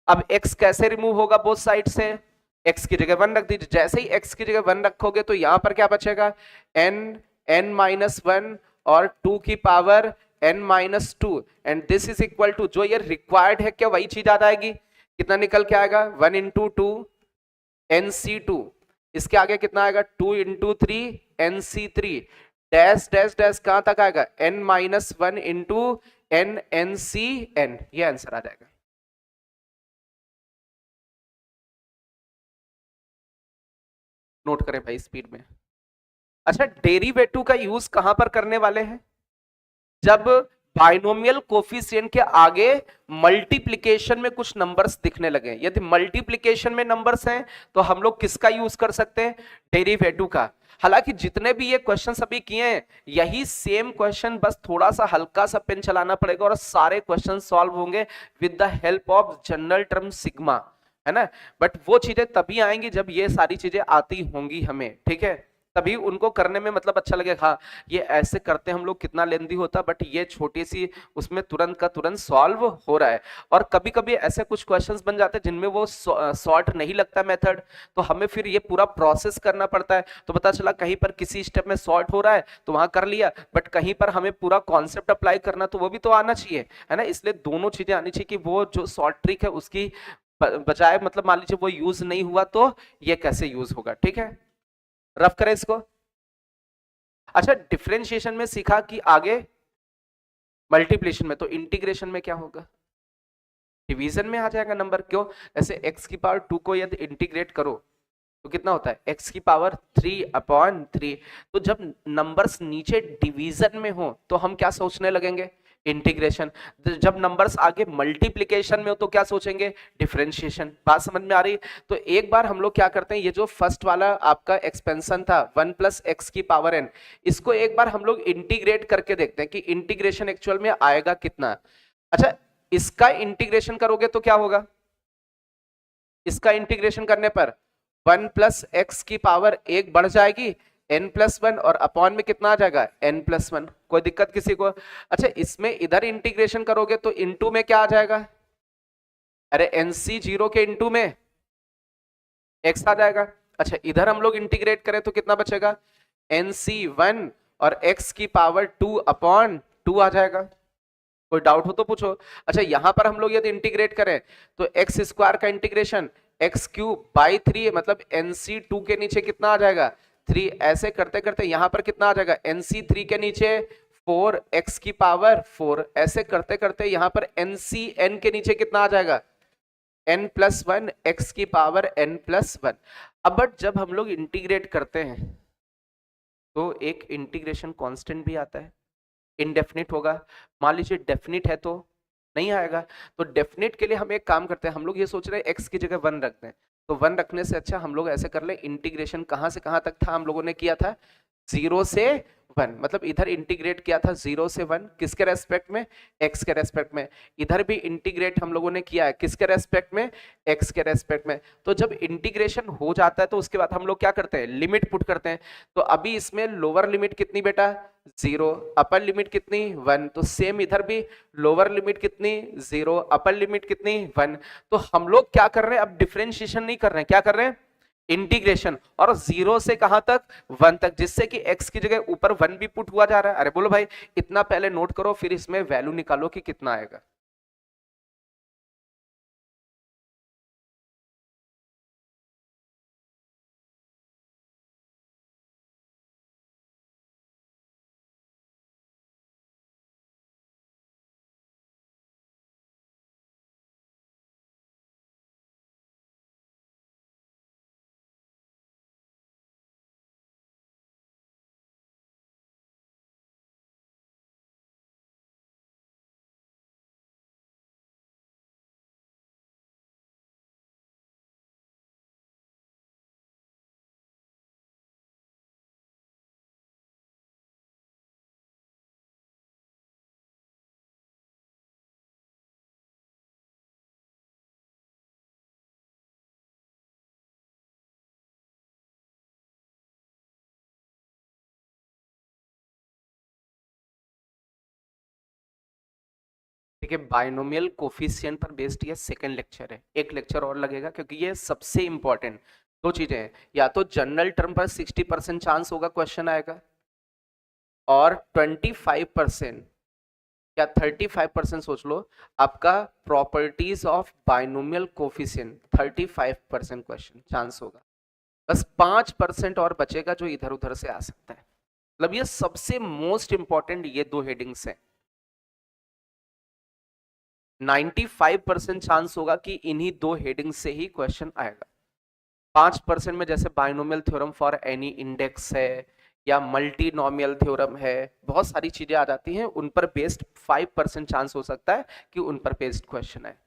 A: अब x कैसे रिमूव होगा बोथ साइड से, x की जगह 1 रख दीजिए, जैसे ही x की जगह 1 रखोगे तो यहां पर क्या बचेगा n-1 और 2 की power n-2, and this is equal to जो ये रिक्वायर्ड है क्या वही चीज आ जाएगी, कितना निकल के आएगा 1 into 2 NC2, इसके आगे कितना आएगा 2 into 3 NC3, dash dash dash कहां तक आएगा n-1 into n NCN, ये आंसर आ जाएगा। नोट करें भाई स्पीड में। अच्छा डेरिवेटिव का यूज कहां पर करने वाले हैं, जब बाइनोमियल कोफिशिएंट के आगे मल्टीप्लिकेशन में कुछ नंबर्स दिखने लगे। यदि मल्टीप्लिकेशन में नंबर्स हैं तो हम लोग किसका यूज कर सकते हैं, डेरिवेटिव का। हालांकि जितने भी ये क्वेश्चन अभी किए हैं यही सेम क्वेश्चन, बस थोड़ा सा हल्का सा पेन चलाना पड़ेगा और सारे क्वेश्चन सॉल्व होंगे with the help of general term sigma, है ना। बट वो चीजें तभी आएंगी जब ये सारी चीजें आती होंगी हमें, ठीक है, तभी उनको करने में मतलब अच्छा लगेगा। हाँ ये ऐसे करते हम लोग कितना लेंदी होता, बट ये छोटी सी उसमें तुरंत का तुरंत सॉल्व हो रहा है। और कभी कभी ऐसे कुछ क्वेश्चंस बन जाते हैं जिनमें वो सॉर्ट नहीं लगता मेथड, तो हमें फिर ये पूरा प्रोसेस करना पड़ता है। तो पता चला कहीं पर किसी स्टेप में सॉर्ट हो रहा है तो वहां कर लिया, बट कहीं पर हमें पूरा कॉन्सेप्ट अप्लाई करना तो वो भी तो आना चाहिए, है ना। इसलिए दोनों चीजें आनी चाहिए कि वो जो शॉर्ट ट्रिक है उसकी बजाय मतलब मान लीजिए वो यूज नहीं हुआ तो ये कैसे यूज होगा, ठीक है। रफ करें इसको। अच्छा डिफरेंशिएशन में सीखा कि आगे मल्टीप्लिकेशन में, तो इंटीग्रेशन में क्या होगा, डिवीजन में आ जाएगा नंबर। क्यों, जैसे x की पावर 2 को यदि इंटीग्रेट करो तो कितना होता है x की पावर 3/3। तो जब नंबर्स नीचे डिवीजन में हो तो हम क्या सोचने लगेंगे, इंटीग्रेशन। जब नंबर्स आगे मल्टीप्लिकेशन में हो तो क्या सोचेंगे, डिफरेंशिएशन। बात समझ में आ रही। तो एक बार हम लोग क्या करते हैं, ये जो फर्स्ट वाला आपका एक्सपेंशन था 1 + x की पावर n, इसको एक बार हम लोग इंटीग्रेट करके देखते हैं कि इंटीग्रेशन एक्चुअल में आएगा कितना। अच्छा इसका इंटीग्रेशन करोगे तो क्या होगा, इसका इंटीग्रेशन करने पर 1 + x की पावर 1 बढ़ जाएगी n+1, और अपॉन में कितना आ जाएगा n+1। कोई दिक्कत किसी को। अच्छा इसमें इधर इंटीग्रेशन करोगे तो इनटू में क्या आ जाएगा, अरे NC0 के इनटू में x आ जाएगा। अच्छा इधर हम लोग इंटीग्रेट करें तो कितना बचेगा NC1 और x की पावर 2/2 आ जाएगा। कोई डाउट हो तो पूछो। अच्छा यहां पर हम लोग यदि इंटीग्रेट करें तो x² का इंटीग्रेशन x³/3, मतलब NC2 के नीचे कितना आ जाएगा 3। ऐसे करते करते यहां पर कितना आ जाएगा NC3 के नीचे 4 x की पावर 4। ऐसे करते करते यहां पर NCN के नीचे कितना आ जाएगा n+1 x की पावर n+1। अब बट जब हम लोग इंटीग्रेट करते हैं तो एक इंटीग्रेशन कांस्टेंट भी आता है, इनडेफिनिट होगा। मान लीजिए डेफिनिट है तो नहीं आएगा। तो डेफिनिट के लिए हम एक काम करते हैं, हम लोग ये सोच रहे हैं एक्स की जगह 1 रख दें, तो 1 रखने से अच्छा हम लोग ऐसे कर ले, इंटीग्रेशन कहां से कहां तक था हम लोगों ने किया था, 0 से 1, मतलब इधर इंटीग्रेट किया था 0 से 1 किसके रेस्पेक्ट में, एक्स के रेस्पेक्ट में। इधर भी इंटीग्रेट हम लोगों ने किया है किसके रेस्पेक्ट में, एक्स के रेस्पेक्ट में। तो जब इंटीग्रेशन हो जाता है तो उसके बाद हम लोग क्या करते हैं, लिमिट पुट करते हैं। तो अभी इसमें लोअर लिमिट कितनी बेटा, 0, अपर लिमिट कितनी 1, तो सेम इधर भी लोअर लिमिट कितनी 0, अपर लिमिट कितनी 1। तो हम लोग क्या कर रहे हैं, अब डिफरेंशिएशन नहीं कर रहे हैं, क्या कर रहे हैं, इंटीग्रेशन, और 0 से कहां तक, 1 तक, जिससे कि x की जगह ऊपर 1 भी पुट हुआ जा रहा है। अरे बोलो भाई, इतना पहले नोट करो फिर इसमें वैल्यू निकालो कि कितना आएगा। ठीक है, बाइनोमियल कोफिशिएंट पर बेस्ड ये सेकंड लेक्चर है, एक लेक्चर और लगेगा क्योंकि ये सबसे इंपॉर्टेंट दो चीजें हैं। या तो जनरल टर्म पर 60% चांस होगा क्वेश्चन आएगा, और 25% या 35% सोच लो आपका properties of binomial coefficient, 35% question chance होगा। बस 5% और बचेगा जो इधर उधर से आ सकता है। मतलब ये सबसे मोस्ट इंपॉर्टेंट ये दो हेडिंग्स हैं। 95% चांस होगा कि इन्हीं दो हेडिंग से ही क्वेश्चन आएगा। 5% में जैसे binomial theorem for any index है, या मल्टीनोमियल थ्योरम है, बहुत सारी चीजें आ जाती हैं, उन पर बेस्ड 5% चांस हो सकता है कि उन पर बेस्ड क्वेश्चन है।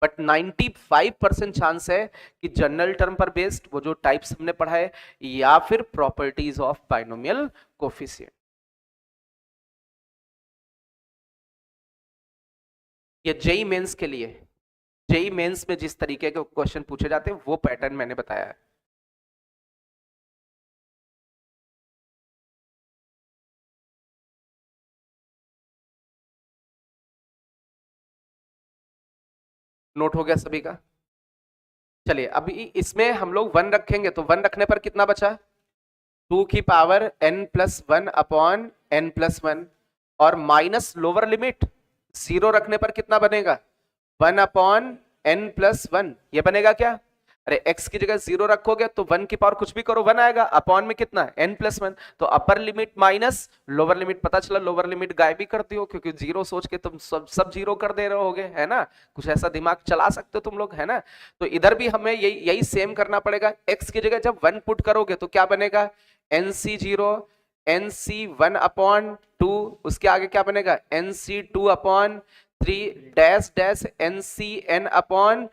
A: बट 95% चांस है कि जनरल टर्म पर बेस्ड वो जो टाइप्स हमने पढ़ा है, या फिर प्रॉपर्टीज ऑफ बाइनोमियल कोफिशिएंट। ये जेई मेंस के लिए, जेई मेंस में जिस तरीके के क्वेश्चन पूछे जाते हैं वो पैटर्न मैंने बताया है। नोट हो गया सभी का। चलिए अभी इसमें हम लोग 1 रखेंगे, तो 1 रखने पर कितना बचा, 2 की पावर n+1 अपॉन n+1, और माइनस लोअर लिमिट 0 रखने पर कितना बनेगा, 1/n+1, ये बनेगा क्या। अरे x की जगह 0 रखोगे तो 1 की पावर कुछ भी करो 1 आएगा, अपॉन में कितना n+1, तो upper limit minus lower limit, पता चला लोअर लिमिट गायब भी कर दियो क्योंकि 0 सोच के तुम सब सब 0 कर दे रहे होगे, है ना। कुछ ऐसा दिमाग चला सकते हो तुम लोग, है ना। तो इधर भी हमें यही यही सेम करना पड़ेगा। x की जगह जब 1 पुट करोगे तो क्या बनेगा, nc0, nc1/2, उसके आगे क्या बनेगा, nc2/3, डैश डैश ncn/n+1।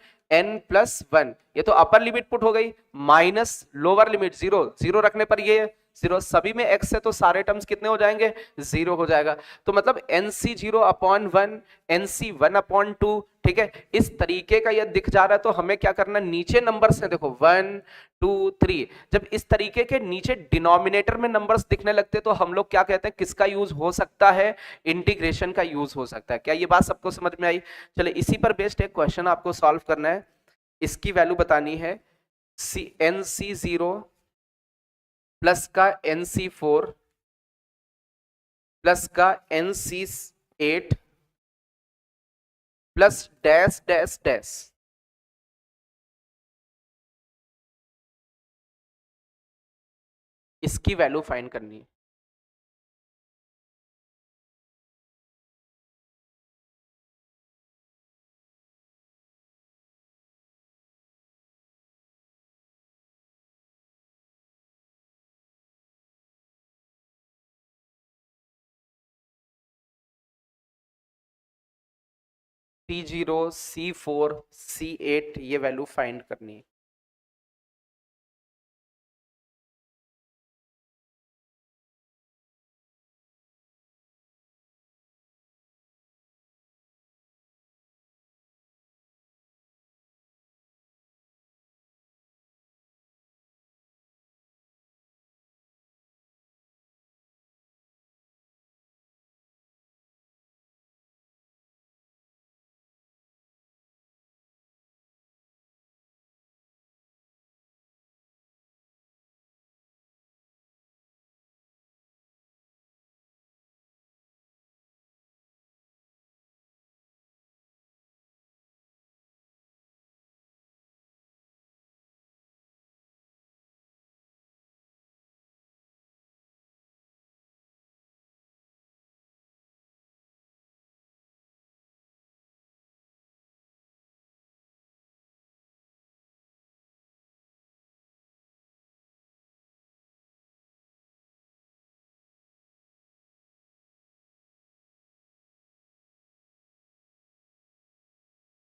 A: ये तो अपर लिमिट पुट हो गई, माइनस लोअर लिमिट 0, 0 रखने पर ये 0, सभी में x है तो सारे टर्म्स कितने हो जाएंगे, 0 हो जाएगा। तो मतलब nc0/1, nc1/2, ठीक है। इस तरीके का ये दिख जा रहा है तो हमें क्या करना, नीचे नंबर्स है देखो 1 2 3, जब इस तरीके के नीचे डिनोमिनेटर में नंबर्स दिखने लगते तो हम लोग क्या कहते हैं, किसका यूज हो सकता है, इंटीग्रेशन का यूज हो सकता है। क्या ये बात सबको समझ में आई। चले इसी पर बेस्ड एक क्वेश्चन आपको सॉल्व करना है, इसकी वैल्यू बतानी है, nc0 प्लस का nc4 प्लस का nc8 plus dash dash dash, इसकी वैल्यू फाइंड करनी है। C0, C4, C8 ये वैल्यू फाइंड करनी है।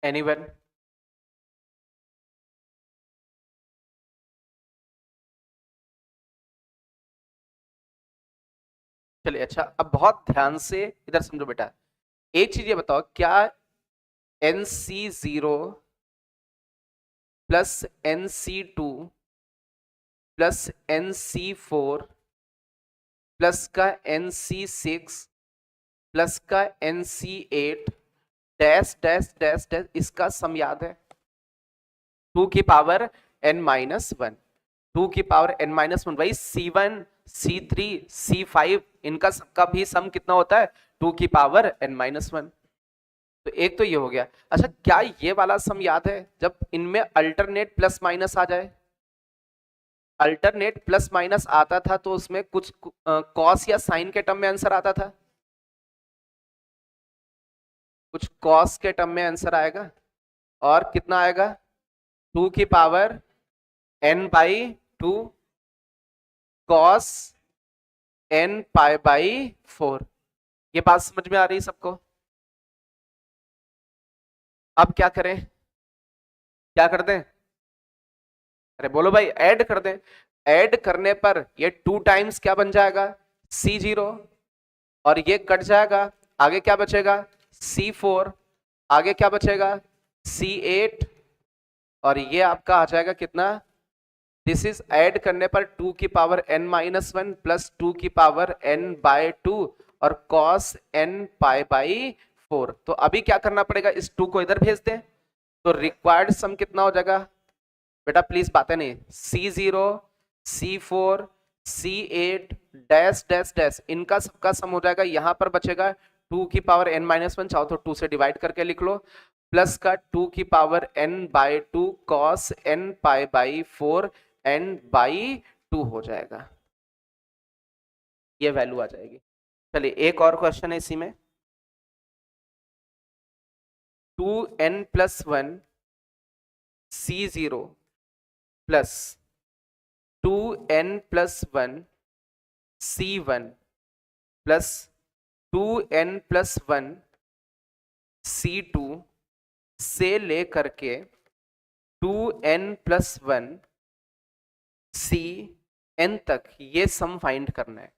A: एनीवन? चलिए अच्छा, अब बहुत ध्यान से इधर समझो बेटा। एक चीज ये बताओ, क्या NC0 plus NC2 plus NC4 plus का NC6 प्लस का NC8 dash dash dash dash इसका सम याद है? 2 की पावर n-1, 2 की पावर n-1, भाई C1 C3 C5 इनका सबका भी सम कितना होता है? 2 की पावर n-1। तो एक तो ये हो गया। अच्छा, क्या ये वाला सम याद है जब इनमें अल्टरनेट प्लस माइनस आ जाए? अल्टरनेट प्लस माइनस आता था तो उसमें कुछ कॉस या साइन के टर्म में आंसर आता था, कुछ कॉस के टर्म में आंसर आएगा। और कितना आएगा? 2 की पावर n/2 कॉस n π/4। ये बात समझ में आ रही है सबको? अब क्या करें? क्या कर दें? अरे बोलो भाई, ऐड कर दें। ऐड करने पर ये 2 टाइम्स क्या बन जाएगा? C0। और ये कट जाएगा, आगे क्या बचेगा? C4। आगे क्या बचेगा? C8। और ये आपका आ जाएगा कितना? दिस इज ऐड करने पर 2 की पावर n-1 प्लस 2 की पावर n/2 और cos n π/4। तो अभी क्या करना पड़ेगा? इस 2 को इधर भेज दें तो रिक्वायर्ड सम कितना हो जाएगा बेटा? प्लीज बातें नहीं। C0 C4 C8 dash dash dash इनका सबका सम हो जाएगा। यहां पर बचेगा 2 की पावर n-1, चाहो तो 2 से डिवाइड करके लिख लो, प्लस का 2 की power n/2 cos n π/4 n/2 हो जाएगा। ये वैल्यू आ जाएगी। चलिए एक और क्वेश्चन है इसी में। 2n+1 C0 plus 2n+1 C1 plus 2n+1 C2 से लेकर के 2n+1 Cn तक ये सम फाइंड करना है।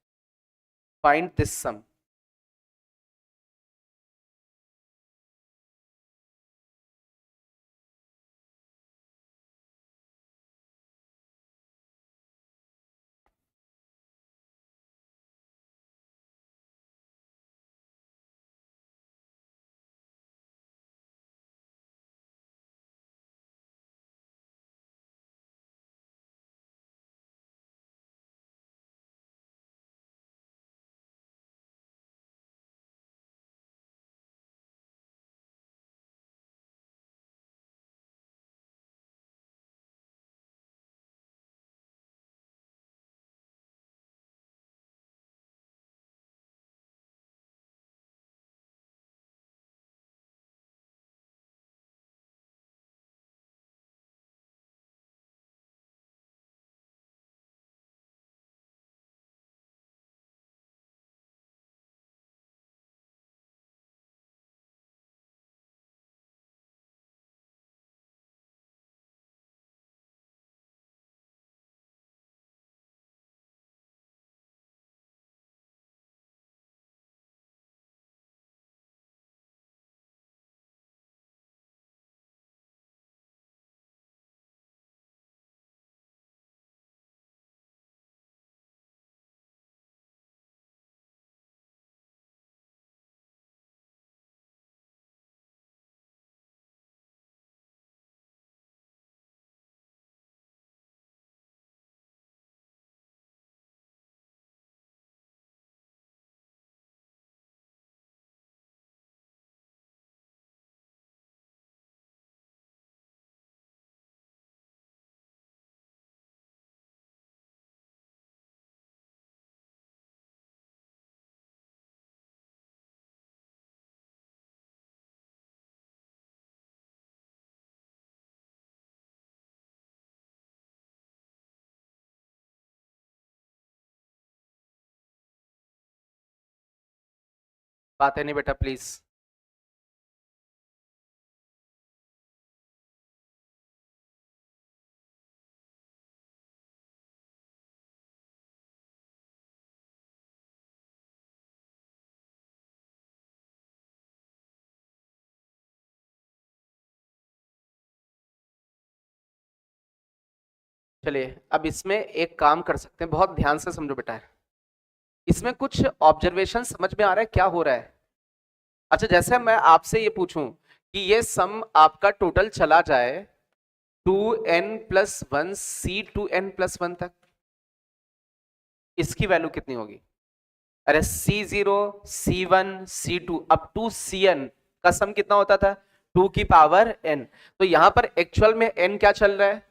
A: फाइंड दिस सम। बातें नहीं बेटा प्लीज। चलिए अब इसमें एक काम कर सकते हैं, बहुत ध्यान से समझो बेटा। इसमें कुछ ऑब्जर्वेशन समझ में आ रहा है क्या हो रहा है। अच्छा जैसे मैं आपसे ये पूछूं कि ये सम आपका टोटल चला जाए 2n+1 C2n+1 तक, इसकी वैल्यू कितनी होगी? अरे C0 C1 C2 up to Cn का सम कितना होता था? 2 की पावर n। तो यहां पर एक्चुअल में n क्या चल रहा है?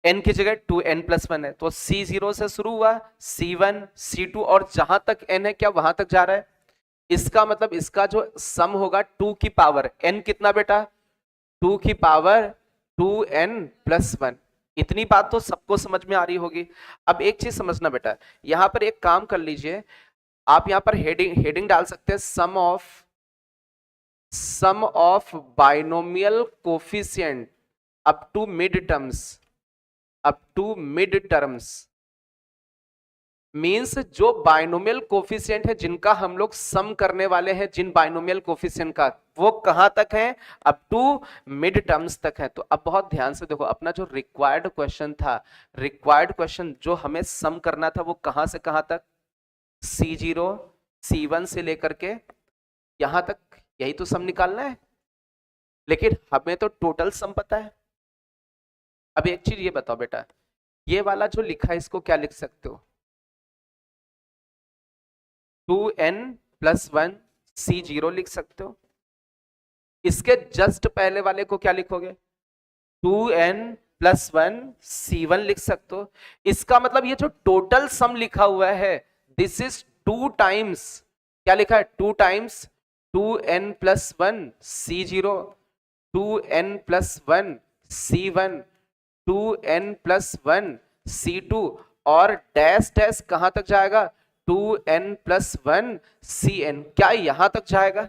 A: n की जगह 2n+1 है, तो C0 से शुरू हुआ C1 C2 और जहां तक n है क्या वहां तक जा रहा है। इसका मतलब इसका जो सम होगा 2 की पावर n कितना बेटा? 2 की पावर 2n+1। इतनी बात तो सबको समझ में आ रही होगी। अब एक चीज समझना बेटा, यहां पर एक काम कर लीजिए, आप यहां पर हेडिंग हेडिंग डाल सकते हैं sum of binomial coefficient up to mid terms. Means जो बाइनोमियल कोफिशिएंट है जिनका हम लोग सम करने वाले हैं, जिन बाइनोमियल कोफिशिएंट का, वो कहां तक है? अप टू मिड टर्म्स तक है। तो अब बहुत ध्यान से देखो, अपना जो रिक्वायर्ड क्वेश्चन था, रिक्वायर्ड क्वेश्चन जो हमें सम करना था वो कहां से कहां तक? C0 C1 से लेकर के यहां तक, यही तो सम निकालना है। लेकिन हमें तो टोटल सम पता है। अब एक चीज ये बताओ बेटा, ये वाला जो लिखा है इसको क्या लिख सकते हो? 2n+1 C0 लिख सकते हो। इसके जस्ट पहले वाले को क्या लिखोगे? 2n+1 C1 लिख सकते हो। इसका मतलब ये जो टोटल सम लिखा हुआ है, दिस इज 2 टाइम्स, क्या लिखा है? 2 times 2n+1 C0, 2n+1 C1, 2n+1 C2 और डैश डैश कहां तक जाएगा? 2n+1 Cn। क्या यहां तक जाएगा?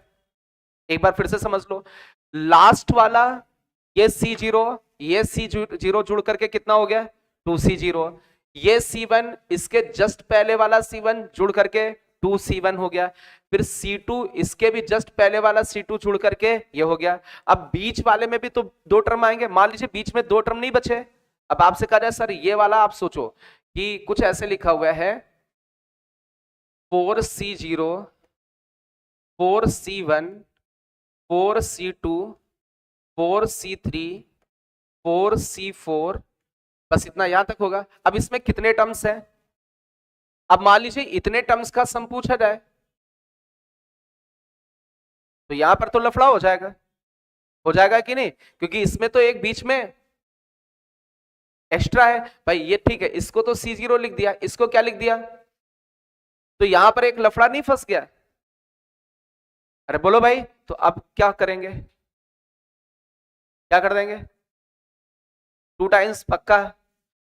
A: एक बार फिर से समझ लो, लास्ट वाला ये C0, ये C0 जुड़ करके कितना हो गया? 2C0। ये C1, इसके जस्ट पहले वाला C1 जुड़ करके 2C1 हो गया। फिर C2, इसके भी जस्ट पहले वाला C2 जुड़ करके ये हो गया। अब बीच वाले में भी तो 2 टर्म आएंगे, मान लीजिए बीच में 2 टर्म नहीं बचे। अब आपसे कहा जाए सर ये वाला आप सोचो कि कुछ ऐसे लिखा हुआ है 4C0 4C1 4C2 4C3 4C4, बस इतना यहां तक होगा। अब इसमें कितने टर्म्स हैं? अब मान लीजिए इतने टर्म्स का सम पूछा जाए तो यहां पर तो लफड़ा हो जाएगा कि नहीं? क्योंकि इसमें तो एक बीच में एक्स्ट्रा है भाई। ये ठीक है, इसको तो C0 लिख दिया, इसको क्या लिख दिया? तो यहां पर एक लफड़ा नहीं फंस गया? अरे बोलो भाई, तो अब क्या करेंगे? क्या कर देंगे? 2 टाइम्स पक्का।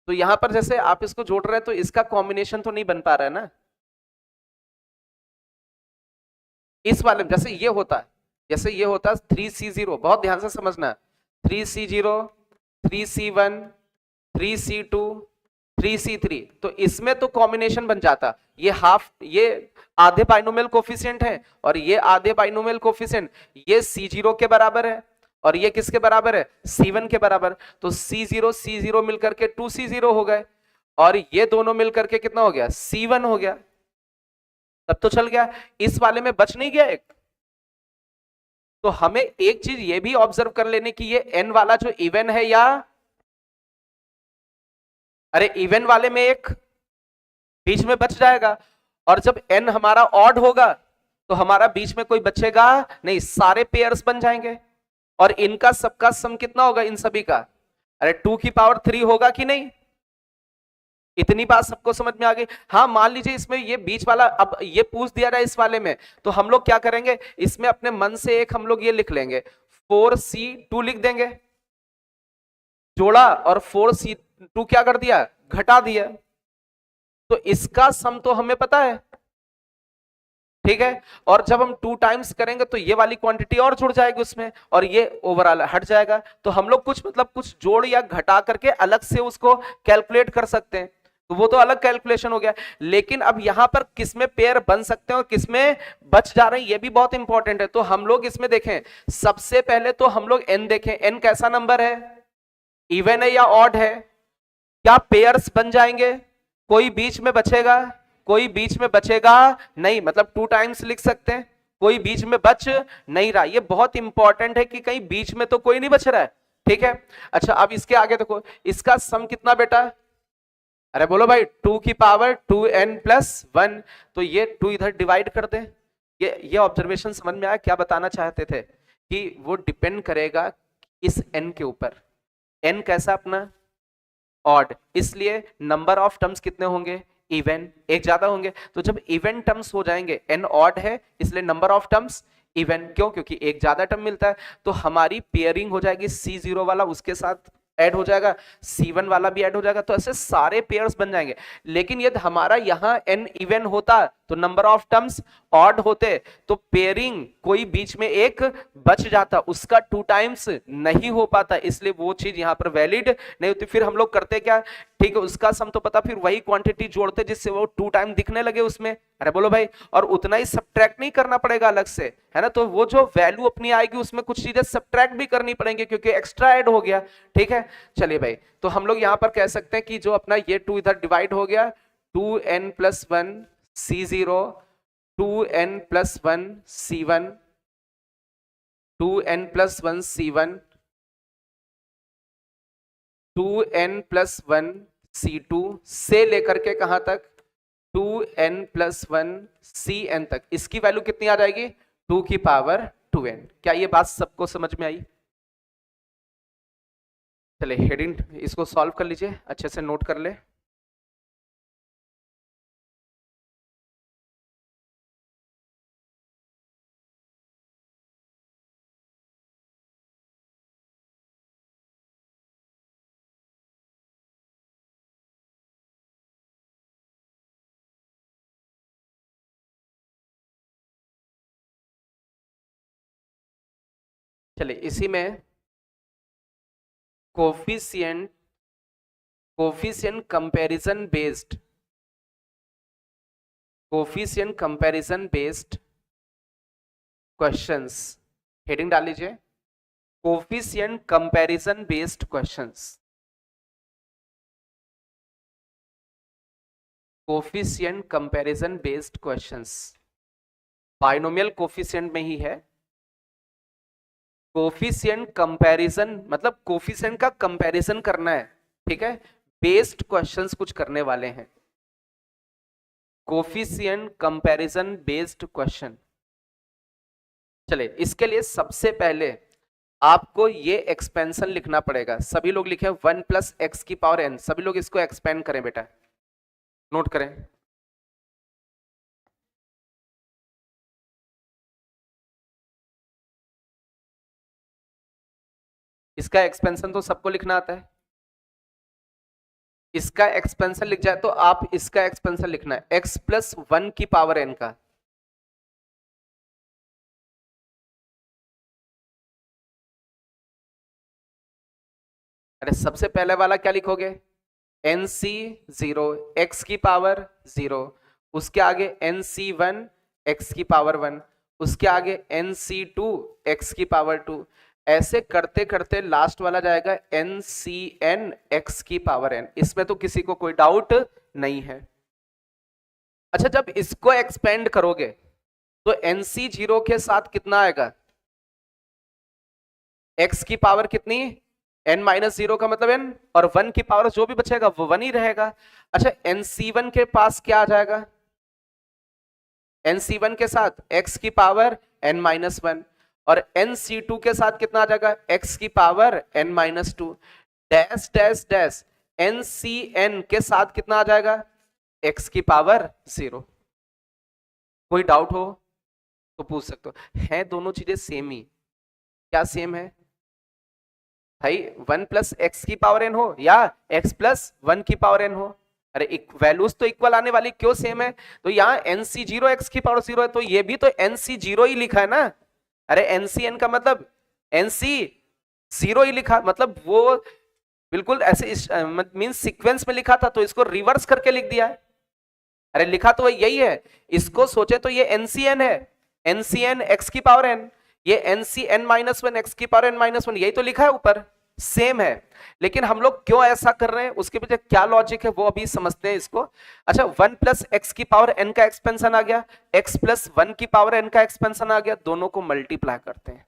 A: तो यहां पर जैसे आप इसको जोड़ रहे हैं तो इसका कॉम्बिनेशन तो नहीं बन पा रहा है ना। इस वाले में जैसे ये होता 3C0, बहुत ध्यान से समझना, 3C0 3C1 3C2 3C3, तो इसमें तो कॉम्बिनेशन बन जाता। ये आधे बाइनोमियल कोफिशिएंट है और ये आधे बाइनोमियल कोफिशिएंट, ये C0 के बराबर है और ये किसके बराबर है? C1 के बराबर। तो C0 C0 मिलकर के 2C0 हो गए और ये दोनों मिलकर के कितना हो गया? C1 हो गया। तब तो चल गया, इस वाले में बच नहीं गया एक। तो हमें एक चीज ये भी ऑब्जर्व कर लेने की, ये n वाला जो इवन है या, अरे इवन वाले में एक बीच में बच जाएगा और जब n हमारा ऑड होगा तो हमारा बीच में कोई बचेगा नहीं, सारे पेयर्स बन जाएंगे और इनका सबका सम कितना होगा इन सभी का? अरे 2 की पावर 3 होगा कि नहीं? इतनी बात सबको समझ में आ गई? हाँ मान लीजिए इसमें ये बीच वाला, अब ये पूछ दिया जाए इस वाले में, तो हम लोग क्या करेंगे, इसमें अपने मन से एक हम लोग ये लिख लेंगे 4C2 लिख देंगे, जोड़ा और 4C2 क्या कर दिया? घटा दिया। तो इसका सम तो हमें पता है, ठीक है। और जब हम 2 टाइम्स करेंगे तो ये वाली क्वांटिटी और जुड़ जाएगी उसमें, और ये ओवरऑल हट जाएगा। तो हम लोग कुछ मतलब कुछ जोड़ या घटा करके अलग से उसको कैलकुलेट कर सकते हैं, तो वो तो अलग कैलकुलेशन हो गया। लेकिन अब यहां पर किसमें पेयर बन सकते हैं और किसमें बच जा रहे हैं, ये भी बहुत इंपॉर्टेंट है। तो हम लोग इसमें देखें, सबसे पहले तो हम लोग एन देखें, एन कैसा नंबर है, इवन है या ऑड है, क्या पेयर्स बन जाएंगे, कोई बीच में बचेगा, कोई बीच में बचेगा नहीं, मतलब 2 टाइम्स लिख सकते हैं, कोई बीच में बच नहीं रहा। ये बहुत इंपॉर्टेंट है कि कहीं बीच में तो कोई नहीं बच रहा है, ठीक है। अच्छा अब इसके आगे देखो, इसका सम कितना बेटा, अरे बोलो भाई 2 की पावर 2n+1, तो ये 2 इधर डिवाइड कर दे। ये ऑब्जर्वेशन समझ में आया, क्या बताना चाहते थे कि वो डिपेंड करेगा इस n के ऊपर। n कैसा अपना ऑड, इसलिए नंबर ऑफ टर्म्स कितने होंगे, इवन, एक ज्यादा होंगे। तो जब इवन टर्म्स हो जाएंगे, n ऑड है इसलिए नंबर ऑफ टर्म्स इवन, क्यों, क्योंकि एक ज्यादा टर्म मिलता है। तो हमारी पेयरिंग हो जाएगी, C0 वाला उसके साथ ऐड हो जाएगा, C1 वाला भी ऐड हो जाएगा, तो ऐसे सारे पेयर्स बन जाएंगे। लेकिन यदि हमारा यहां n इवन होता तो नंबर ऑफ टर्म्स ऑड होते, तो पेयरिंग कोई बीच में एक बच जाता, उसका 2 टाइम्स नहीं हो पाता, इसलिए वो चीज यहां पर वैलिड नहीं होती। फिर हम लोग करते क्या, ठीक है, उसका सम तो पता, फिर वही क्वांटिटी जोड़ते जिससे वो 2 टाइम दिखने लगे उसमें, अरे बोलो भाई, और उतना ही सब्ट्रैक्ट नहीं करना पड़ेगा अलग से, है ना। तो वो जो वैल्यू अपनी आएगी उसमें कुछ चीजें सब्ट्रैक्ट भी करनी पड़ेंगी क्योंकि एक्स्ट्रा ऐड हो गया, ठीक है। चलिए भाई, तो हम लोग यहां पर कह सकते हैं कि जो अपना ये 2 इधर डिवाइड हो गया, 2n+1 C0, 2n+1 C1, 2n+1 C1, 2n+1 C2 से लेकर के कहां तक, 2n+1 Cn तक। इसकी वैल्यू कितनी आ जाएगी, 2 की पावर 2n। क्या ये बात सबको समझ में आई? चले हेडिंग इसको सॉल्व कर लीजिए, अच्छे से नोट कर ले। चलिए इसी में coefficient comparison based, coefficient comparison based questions, heading डाल लीजिए, coefficient comparison based questions, coefficient comparison based questions, binomial coefficient में ही है। कोफिशिएंट कंपैरिजन मतलब कोफिशिएंट का कंपैरिजन करना है, ठीक है, बेस्ड क्वेश्चंस कुछ करने वाले हैं, कोफिशिएंट कंपैरिजन बेस्ड क्वेश्चन। चले इसके लिए सबसे पहले आपको ये एक्सपेंशन लिखना पड़ेगा, सभी लोग लिखे 1+x⁴n, सभी लोग इसको एक्सपेंड करें बेटा, नोट करें। इसका एक्सपेंशन तो सबको लिखना आता है, इसका एक्सपेंशन लिख जाए तो आप इसका एक्सपेंशन लिखना है x+1⁴n का। अरे सबसे पहले वाला क्या लिखोगे, NC0 x⁴0, उसके आगे NC1 x⁴1, उसके आगे NC2 x⁴2, ऐसे करते करते लास्ट वाला जाएगा NCN x⁴n। इसमें तो किसी को कोई डाउट नहीं है। अच्छा जब इसको एक्सपेंड करोगे तो NC0 के साथ कितना आएगा, x की पावर कितनी, n-0 का मतलब n, और 1 की पावर जो भी बचेगा वो 1 ही रहेगा। अच्छा NC1 के पास क्या आ जाएगा, NC1 के साथ x की पावर n-1, और NC2 के साथ कितना आ जाएगा, x की power n-2, dash dash dash NCN के साथ कितना आ जाएगा, x की पावर 0। कोई डाउट हो तो पूछ सकते हो, है दोनों चीजें सेम ही, क्या सेम है भाई, 1+x⁴n हो या x+1⁴n हो, अरे वैल्यूज तो इक्वल आने वाली, क्यों सेम है? तो यहाँ NC0 x की पावर 0 है, तो ये भी तो NC0 ही लिखा है ना। अरे NCN का मतलब NC0 ही लिखा, मतलब वो बिल्कुल ऐसे मीन सीक्वेंस में लिखा था, तो इसको रिवर्स करके लिख दिया है। अरे लिखा तो यही है, इसको सोचे तो ये NCN है, NCN x की पावर n, ये NCN-1 x की पावर n-1, यही तो लिखा है ऊपर, सेम है। लेकिन हम लोग क्यों ऐसा कर रहे हैं, उसके पीछे क्या लॉजिक है वो अभी समझते हैं इसको। अच्छा, 1 प्लस एक्स की पावर n का एक्सपेंशन आ गया, x प्लस 1 की पावर n का एक्सपेंशन आ गया, दोनों को मल्टीप्लाई करते हैं।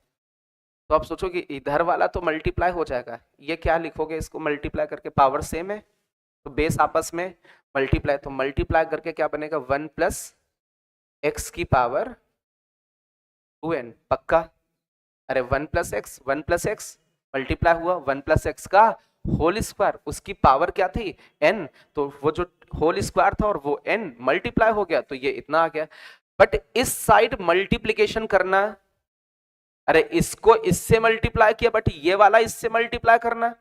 A: तो आप सोचो कि इधर वाला तो मल्टीप्लाई हो जाएगा, ये क्या लिखोगे इसको मल्टीप्लाई करके, पावर सेम है तो बेस आपस में मल्टीप्लाई, तो मल्टीप्लाई करके क्या बनेगा, 1 प्लस एक्स की पावर 2n, पक्का? अरे 1 प्लस एक्स मल्टीप्लाई हुआ 1 प्लस एक्स का होल स्क्वायर, उसकी पावर क्या थी n, तो वो जो होल स्क्वायर था और वो n मल्टीप्लाई हो गया, तो ये इतना आ गया। बट इस साइड मल्टीप्लीकेशन करना, अरे इसको इससे मल्टीप्लाई किया, बट ये वाला इससे मल्टीप्लाई करना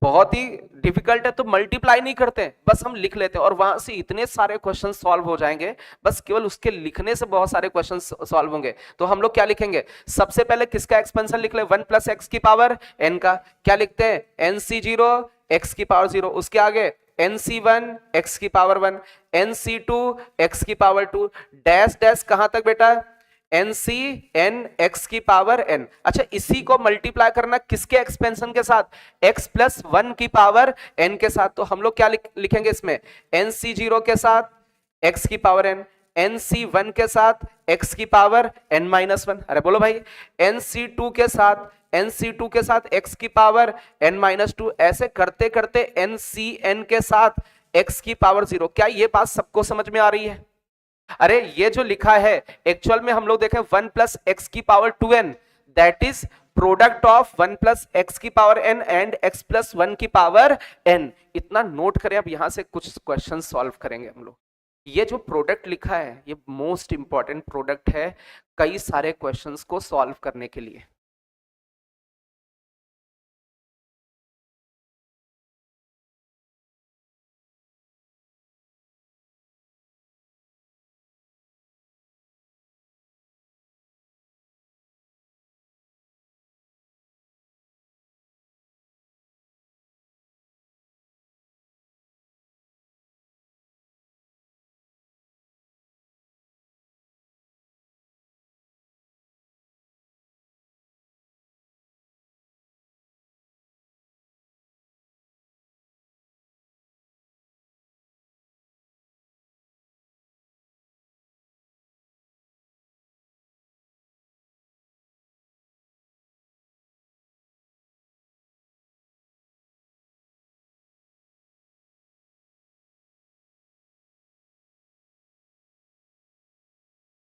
A: बहुत ही डिफिकल्ट है, तो मल्टीप्लाई नहीं करते, बस हम लिख लेते हैं और वहां से इतने सारे क्वेश्चन सॉल्व हो जाएंगे, बस केवल उसके लिखने से बहुत सारे क्वेश्चन सॉल्व होंगे। तो हम लोग क्या लिखेंगे, सबसे पहले किसका एक्सपेंशन लिख ले, 1 प्लस एक्स की पावर n का, क्या लिखते हैं NC0 x की पावर 0, उसके आगे NC1 x की पावर 1, NC2 x की पावर 2, डैश डैश कहां तक बेटा, NCN x की पावर n। अच्छा, इसी को मल्टीप्लाई करना किसके एक्सपेंशन के साथ, x प्लस 1 की पावर n के साथ, तो हम लोग क्या लिखेंगे इसमें, NC0 के साथ x की पावर n, NC1 के साथ x की पावर n-1, अरे बोलो भाई, NC2 के साथ x की पावर n-2, ऐसे करते करते NCN के साथ x की पावर 0। क्या ये बात सबको समझ में आ रही है? अरे ये जो लिखा है एक्चुअल में हम लोग देखें 1 प्लस एक्स की power 2n, that is product of 1 plus x की power n and x plus 1 की पावर n। इतना नोट करें, अब यहां से कुछ क्वेश्चन सॉल्व करेंगे हम लोग। ये जो प्रोडक्ट लिखा है ये मोस्ट इंपॉर्टेंट प्रोडक्ट है कई सारे क्वेश्चंस को सॉल्व करने के लिए।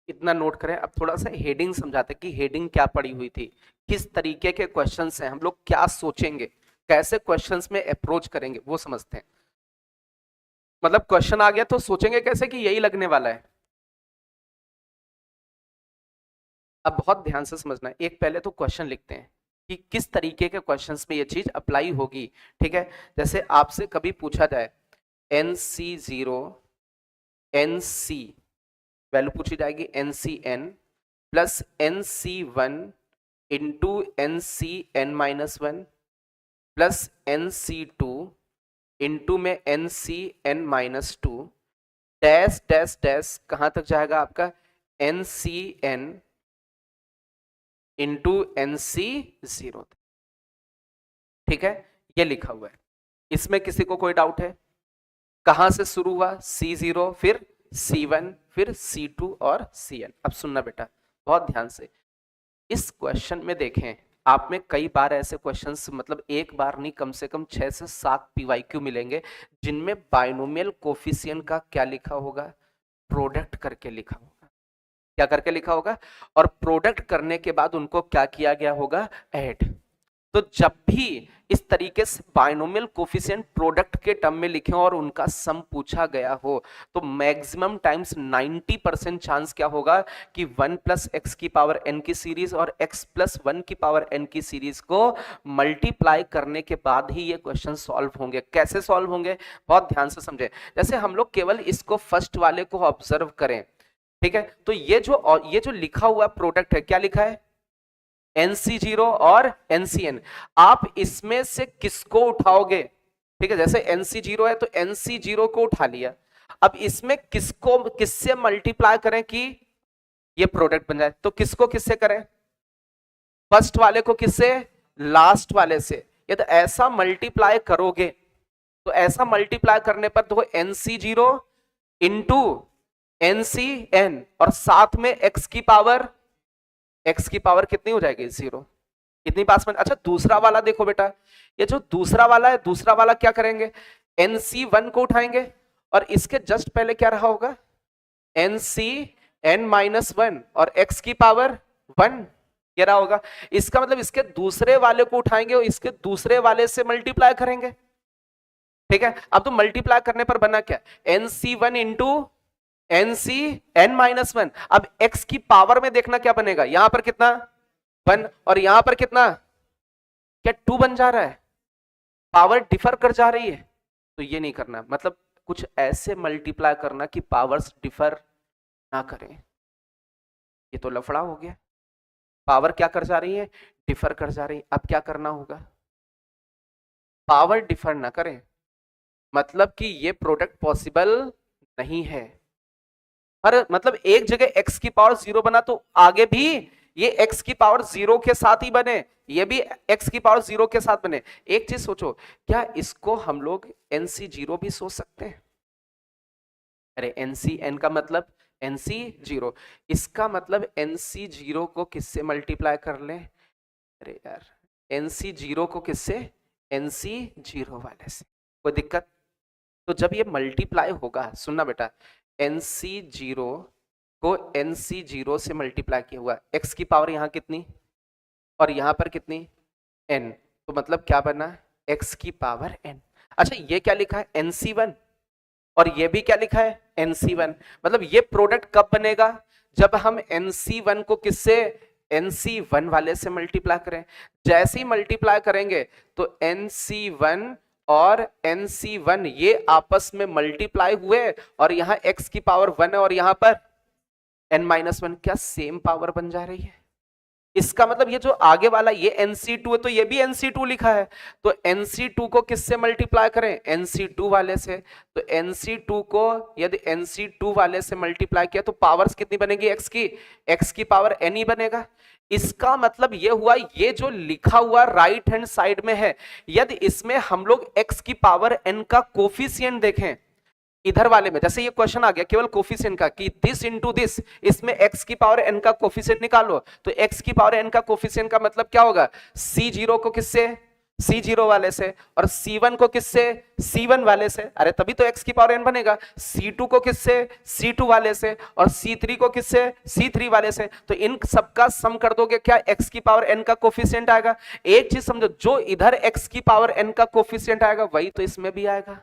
A: इतना नोट करें, अब थोड़ा सा हेडिंग समझाते कि हेडिंग क्या पड़ी हुई थी, किस तरीके के क्वेश्चंस हैं, हम लोग क्या सोचेंगे, कैसे क्वेश्चंस में अप्रोच करेंगे वो समझते हैं। मतलब क्वेश्चन आ गया तो सोचेंगे कैसे कि यही लगने वाला है। अब बहुत ध्यान से समझना है, एक पहले तो क्वेश्चन लिखते हैं कि किस तरीके के क्वेश्चंस में ये चीज अप्लाई होगी। ठीक है, जैसे आपसे कभी पूछा जाए NC0 NC वैल्यू पूछी जाएगी NCN plus NC1 into NCN-1 plus NC2 into में NCN-2 डैश डैश डैश कहां तक जाएगा आपका NCN इंटू NC0। ठीक है, ये लिखा हुआ है, इसमें किसी को कोई डाउट है? कहां से शुरू हुआ, C0 फिर C1 फिर C2 और Cn। अब सुनना बेटा बहुत ध्यान से, इस क्वेश्चन में देखें आप में कई बार ऐसे क्वेश्चंस, मतलब एक बार नहीं कम से कम 6 से 7 PYQ मिलेंगे जिनमें बाइनोमियल कोफिशिएंट का क्या लिखा होगा, प्रोडक्ट करके लिखा होगा। क्या करके लिखा होगा, और प्रोडक्ट करने के बाद उनको क्या किया गया होगा, ऐड। तो जब भी इस तरीके से बाइनोमियल कोफिशिएंट प्रोडक्ट के टर्म में लिखे और उनका सम पूछा गया हो तो मैक्सिमम टाइम्स 90% चांस क्या होगा कि 1 प्लस एक्स की पावर एन की सीरीज और x प्लस 1 की पावर एन की सीरीज को मल्टीप्लाई करने के बाद ही ये क्वेश्चन सॉल्व होंगे। कैसे सॉल्व होंगे, बहुत ध्यान से समझे। जैसे हम लोग केवल इसको फर्स्ट वाले को ऑब्जर्व करें, ठीक है, तो ये जो लिखा हुआ प्रोडक्ट है, क्या लिखा है, NC0 और NCN। आप इसमें से किसको उठाओगे, ठीक है, जैसे NC0 है तो NC0 को उठा लिया। अब इसमें किससे मल्टीप्लाई करें कि ये प्रोडक्ट बन जाए, तो किसको किससे करें, फर्स्ट वाले को किससे, लास्ट वाले से। यदि ऐसा मल्टीप्लाई करोगे तो ऐसा मल्टीप्लाई करने पर तो NC0 इंटू NCN और साथ में x की पावर कितनी हो जाएगी, 0। कितनी पास में। अच्छा दूसरा वाला देखो बेटा, ये जो दूसरा वाला है, दूसरा वाला क्या करेंगे, NC1 को उठाएंगे और इसके जस्ट पहले क्या रहा होगा, NCN-1 और x की पावर 1 ये रहा होगा। इसका मतलब इसके दूसरे वाले को उठाएंगे और इसके दूसरे वाले से मल्टीप्लाई करेंगे, ठीक है। अब तो मल्टीप्लाई करने पर बना क्या, NC1 इंटू NCN-1। अब x की पावर में देखना क्या बनेगा, यहां पर कितना 1 और यहां पर कितना, क्या 2 बन जा रहा है, पावर डिफर कर जा रही है। तो ये नहीं करना, मतलब कुछ ऐसे मल्टीप्लाई करना कि पावर्स डिफर ना करें। ये तो लफड़ा हो गया, पावर क्या कर जा रही है, डिफर कर जा रही है। अब क्या करना होगा, पावर डिफर ना करें, मतलब कि ये प्रोडक्ट पॉसिबल नहीं है। पर मतलब एक जगह x की पावर 0 बना तो आगे भी ये x की पावर 0 के साथ ही बने, ये भी x की पावर 0 के साथ बने। एक चीज सोचो, क्या इसको हम लोग NC0 भी सोच सकते हैं, अरे NCN का मतलब NC0, इसका मतलब NC0 को किससे मल्टीप्लाई कर लें, अरे यार NC0 को किससे, NC0 वाले से, कोई दिक्कत। तो जब ये मल्टीप्लाई होगा, सुनना बेटा, NC0 को NC0 से मल्टीप्लाई किया हुआ, x की पावर यहां कितनी और यहां पर कितनी, n, तो मतलब क्या बना, x की पावर n। अच्छा ये क्या लिखा है, NC1 और ये भी क्या लिखा है, NC1। मतलब ये प्रोडक्ट कब बनेगा, जब हम NC1 को किससे, NC1 वाले से मल्टीप्लाई करें। जैसे ही मल्टीप्लाई करेंगे तो NC1 और NC1 ये आपस में मल्टीप्लाई हुए और यहां x की पावर 1 है और यहां पर n-1, क्या सेम पावर बन जा रही है। इसका मतलब ये जो आगे वाला ये NC2 है तो ये भी NC2 लिखा है, तो NC2 को किससे मल्टीप्लाई करें, NC2 वाले से। तो NC2 को यदि NC2 वाले से मल्टीप्लाई किया तो पावर्स कितनी बनेगी, x की पावर n ही बनेगा। इसका मतलब ये हुआ, ये जो लिखा हुआ राइट हैंड साइड में है, यदि इसमें हम लोग x की पावर n का कोफिशिएंट देखें, इधर वाले में जैसे ये क्वेश्चन आ गया केवल कोफिशिएंट का कि दिस इनटू दिस, इसमें x की पावर n का कोफिशिएंट निकालो, तो x की पावर n का कोफिशिएंट का मतलब क्या होगा, C0 को किससे, C0 वाले से, और C1 को किससे, C1 वाले से। अरे तभी तो x की पावर n बनेगा। C2 को किससे, C2 वाले से, और C3 को किससे, C3 वाले से। तो इन सबका सम कर दोगे, क्या x की पावर n का कोफिशिएंट आएगा। एक चीज समझो, जो इधर x की पावर n का कोफिशिएंट आएगा वही तो इसमें भी आएगा।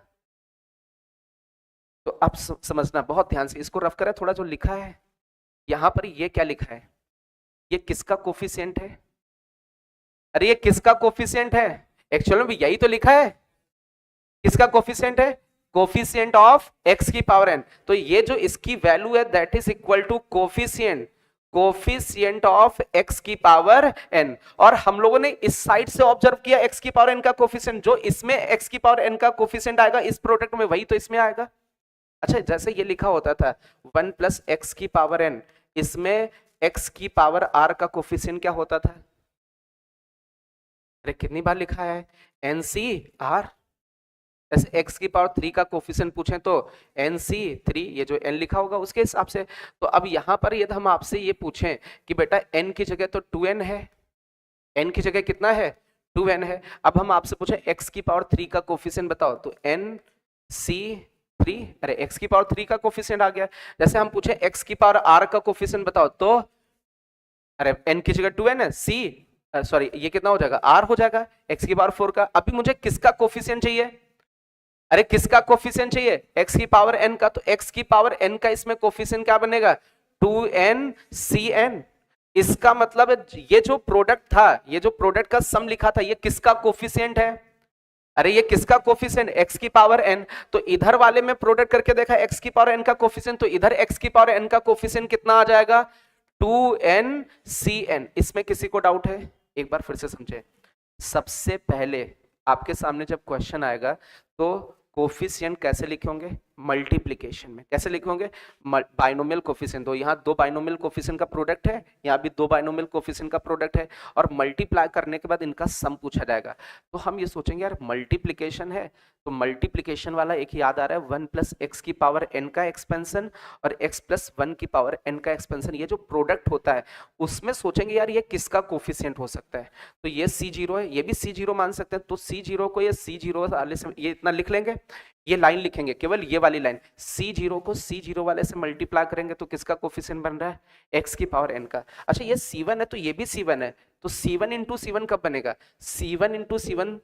A: तो अब समझना बहुत ध्यान से, इसको रफ करें थोड़ा, जो लिखा है यहां पर, ये क्या लिखा है, ये किसका कोफिशिएंट है, अरे ये किसका कोफिशिएंट है, एक्चुअली में यही तो लिखा है, किसका कोफिशिएंट है, कोफिशिएंट ऑफ x की पावर n। तो ये जो इसकी वैल्यू है that is equal to coefficient of x की पावर n। और हम लोगों ने इस साइड से ऑब्जर्व किया x की पावर n का कोफिशिएंट, जो इसमें x की पावर n का कोफिशिएंट आएगा इस प्रोडक्ट में वही तो इसमें आएगा। अच्छा जैसे ये लिखा होता था 1 प्लस एक्स की पावर n, इसमें x की पावर r का कोफिशिएंट क्या होता था, अरे कितनी बार लिखा है, NCR। जैसे x की पावर 3 का कोफिशिएंट पूछें तो NC3, ये जो n लिखा होगा उसके हिसाब से। तो अब यहां पर यदि हम आपसे ये पूछें कि बेटा n की जगह तो 2n है, n की जगह कितना है, 2n है। अब हम आपसे पूछें x की पावर 3 का कोफिशिएंट बताओ, तो NC3, अरे x की पावर 3 का कोफिशिएंट आ गया। जैसे हम पूछे x की पावर r का कोफिशिएंट बताओ, तो अरे n की जगह 2n है, सॉरी ये कितना हो जाएगा, आर हो जाएगा एक्स की पावर 4 का। अभी मुझे किसका कोफिशिएंट चाहिए, अरे किसका कोफिशिएंट चाहिए, एक्स की पावर एन का। तो एक्स की पावर एन का इसमें कोफिशिएंट क्या बनेगा, 2n इसका मतलब ये जो प्रोडक्ट था, ये जो प्रोडक्ट का सम लिखा था, ये किसका कोफिशिएंट है, अरे ये किसका कोफिशिएंट, एक्स की पावर एन। तो इधर वाले में प्रोडक्ट करके देखा एक्स की पावर एन का कोफिशिएंट, तो इधर एक्स की पावर एन का कोफिशिएंट कितना आ जाएगा, 2n। इसमें किसी को डाउट है, एक बार फिर से समझे। सबसे पहले आपके सामने जब क्वेश्चन आएगा तो कोफिशिएंट कैसे लिखोगे, मल्टीप्लिकेशन में कैसे लिखोगे, बाइनोमियल कोफिशिएंट। तो यहाँ दो बाइनोमियल कोफिशिएंट का प्रोडक्ट है, यहाँ भी दो बाइनोमियल कोफिशिएंट का प्रोडक्ट है, और मल्टीप्लाई करने के बाद इनका सम पूछा जाएगा। तो हम ये सोचेंगे यार मल्टीप्लिकेशन है, तो मल्टीप्लिकेशन वाला एक याद आ रहा है, 1 प्लस एक्स की पावर एन का एक्सपेंशन और x प्लस 1 की पावर n का एक्सपेंशन। ये जो प्रोडक्ट होता है उसमें सोचेंगे यार ये किसका कोफिशिएंट हो सकता है, तो ये C0 है, ये भी C0 मान सकते हैं। तो C0 को ये C0 वाले से ये इतना लिख लेंगे, ये लाइन लिखेंगे केवल ये वाली लाइन, C0 को C0 वाले से मल्टीप्लाई करेंगे तो किसका कोफिशिएंट बन रहा है, x की पावर n का। अच्छा ये C1 है तो ये भी C1 है, तो C1 इंटू C1 कब बनेगा, C1 इंटू C1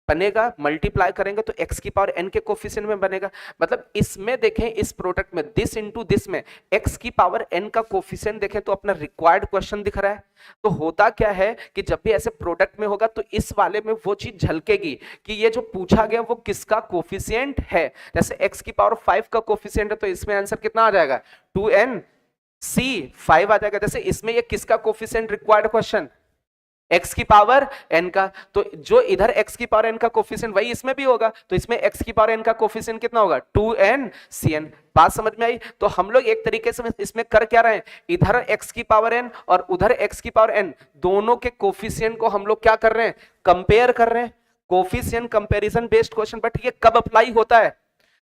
A: बनेगा, मल्टीप्लाई करेंगे तो x की पावर n के कोफिशिएंट में बनेगा। मतलब इसमें देखें, इस प्रोडक्ट में दिस इंटू दिस में x की पावर n का कोफिशिएंट देखें तो अपना रिक्वायर्ड क्वेश्चन दिख रहा है। तो होता क्या है कि जब भी ऐसे प्रोडक्ट में होगा तो इस वाले में वो चीज झलकेगी कि ये जो पूछा गया वो किसका कोफिशिएंट है। जैसे x की पावर 5 का कोफिशिएंट है तो इसमें आंसर कितना आ जाएगा, 2n c 5 आ जाएगा। जैसे इसमें ये किसका कोफिशिएंट रिक्वायर्ड क्वेश्चन, x की पावर n का, तो जो इधर x की पावर n का कोफिशिएंट वही इसमें भी होगा, तो इसमें x की पावर n का कोफिशिएंट कितना होगा, 2n cn। बात समझ में आई। तो हम लोग एक तरीके से इसमें कर क्या रहे हैं, इधर x की पावर n और उधर x की पावर n दोनों के कोफिशिएंट को हम लोग क्या कर रहे हैं, कंपेयर कर रहे हैं, coefficient comparison based question. But ये कब अप्लाई होता है,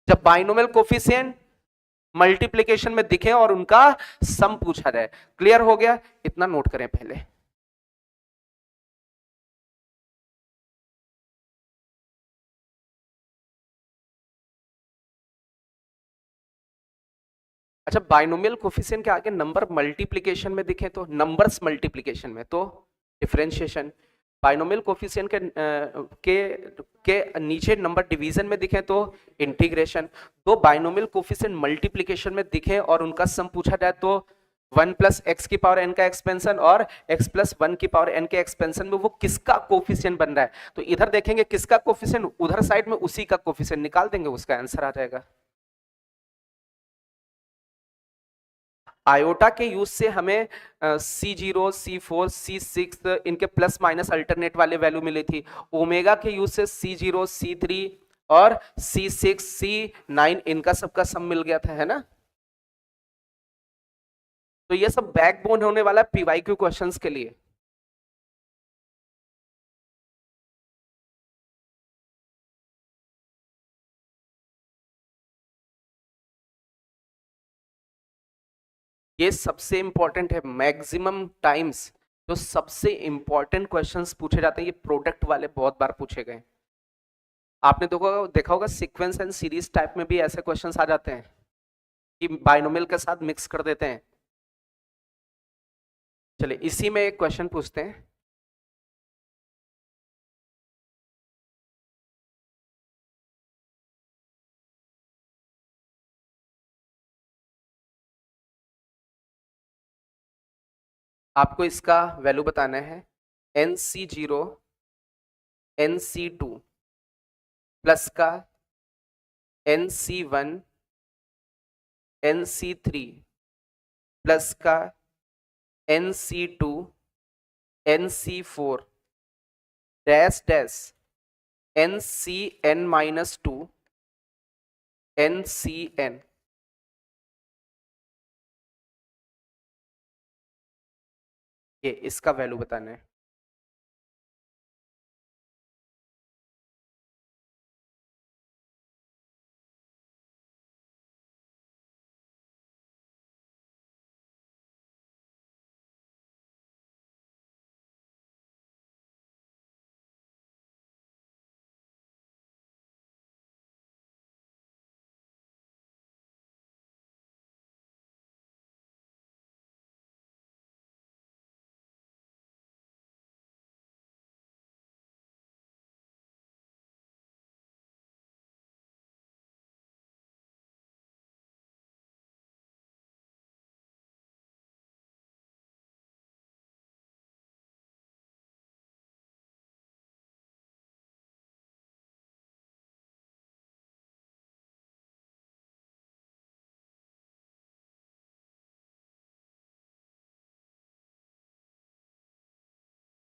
A: जब बाइनोमियल कोफिशिएंट मल्टीप्लिकेशन में दिखे और उनका सम पूछा जाए। क्लियर हो गया, इतना नोट करें पहले। अच्छा बाइनोमियल कोफिशिएंट के आगे नंबर मल्टीप्लिकेशन में दिखे तो, नंबर्स मल्टीप्लिकेशन में तो डिफरेंशिएशन, बाइनोमियल कोफिशिएंट के नीचे नंबर डिवीजन में दिखे तो इंटीग्रेशन। दो बाइनोमियल कोफिशिएंट मल्टीप्लिकेशन में दिखे और उनका सम पूछा जाए तो 1 प्लस एक्स की पावर एन का एक्सपेंशन और x प्लस 1 की पावर n के एक्सपेंशन में वो किसका कोफिशिएंट बन रहा है। तो इधर देखेंगे किसका कोफिशिएंट, उधर साइड में उसी का कोफिशिएंट निकाल देंगे, उसका आंसर आ जाएगा। आयोटा के यूज से हमें C0 C4 C6 इनके प्लस माइनस अल्टरनेट वाले वैल्यू मिली थी। ओमेगा के यूज से C0 C3 और C6 C9 इनका सबका सम मिल गया था, है ना। तो ये सब बैकबोन होने वाला है पीवाईक्यू क्वेश्चंस के लिए। ये सबसे इंपॉर्टेंट है, मैक्सिमम टाइम्स जो सबसे इंपॉर्टेंट क्वेश्चंस पूछे जाते हैं ये प्रोडक्ट वाले बहुत बार पूछे गए। आपने देखा होगा सीक्वेंस एंड सीरीज टाइप में भी ऐसे क्वेश्चंस आ जाते हैं कि बाइनोमियल के साथ मिक्स कर देते हैं। चलिए इसी में एक क्वेश्चन पूछते हैं। आपको इसका वैल्यू बताना है, NC0 NC2 प्लस का NC1 NC3 प्लस का NC2 NC4 dash dash NCn-2 NCn। ये इसका वैल्यू बताना है।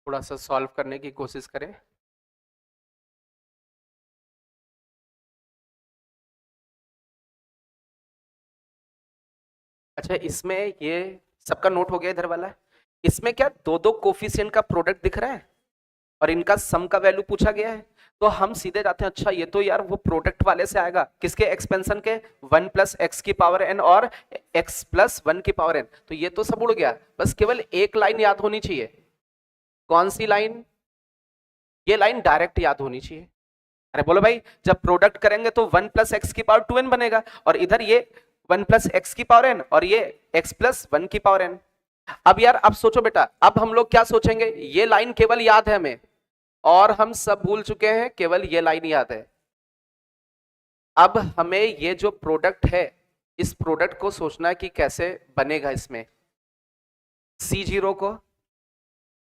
A: थोड़ा सा सॉल्व करने की कोशिश करें। अच्छा, इसमें ये सबका नोट हो गया इधर वाला। इसमें क्या दो दो कोफिशिएंट का प्रोडक्ट दिख रहा है और इनका सम का वैल्यू पूछा गया है, तो हम सीधे जाते हैं, अच्छा ये तो यार वो प्रोडक्ट वाले से आएगा, किसके एक्सपेंशन के, 1 प्लस एक्स की पावर एन और x प्लस 1 की पावर एन। तो ये तो सब उड़ गया, बस केवल एक लाइन याद होनी चाहिए। कौन सी लाइन? ये लाइन डायरेक्ट याद होनी चाहिए। अरे बोलो भाई, जब प्रोडक्ट करेंगे तो 1 प्लस एक्स की पावर 2n बनेगा, और इधर ये 1 प्लस एक्स की पावर एन और ये x प्लस 1 की पावर एन। अब यार अब सोचो बेटा, अब हम लोग क्या सोचेंगे, ये लाइन केवल याद है हमें और हम सब भूल चुके हैं, केवल ये लाइन याद है। अब हमें ये जो प्रोडक्ट है, इस प्रोडक्ट को सोचना है कि कैसे बनेगा। इसमें C0 को,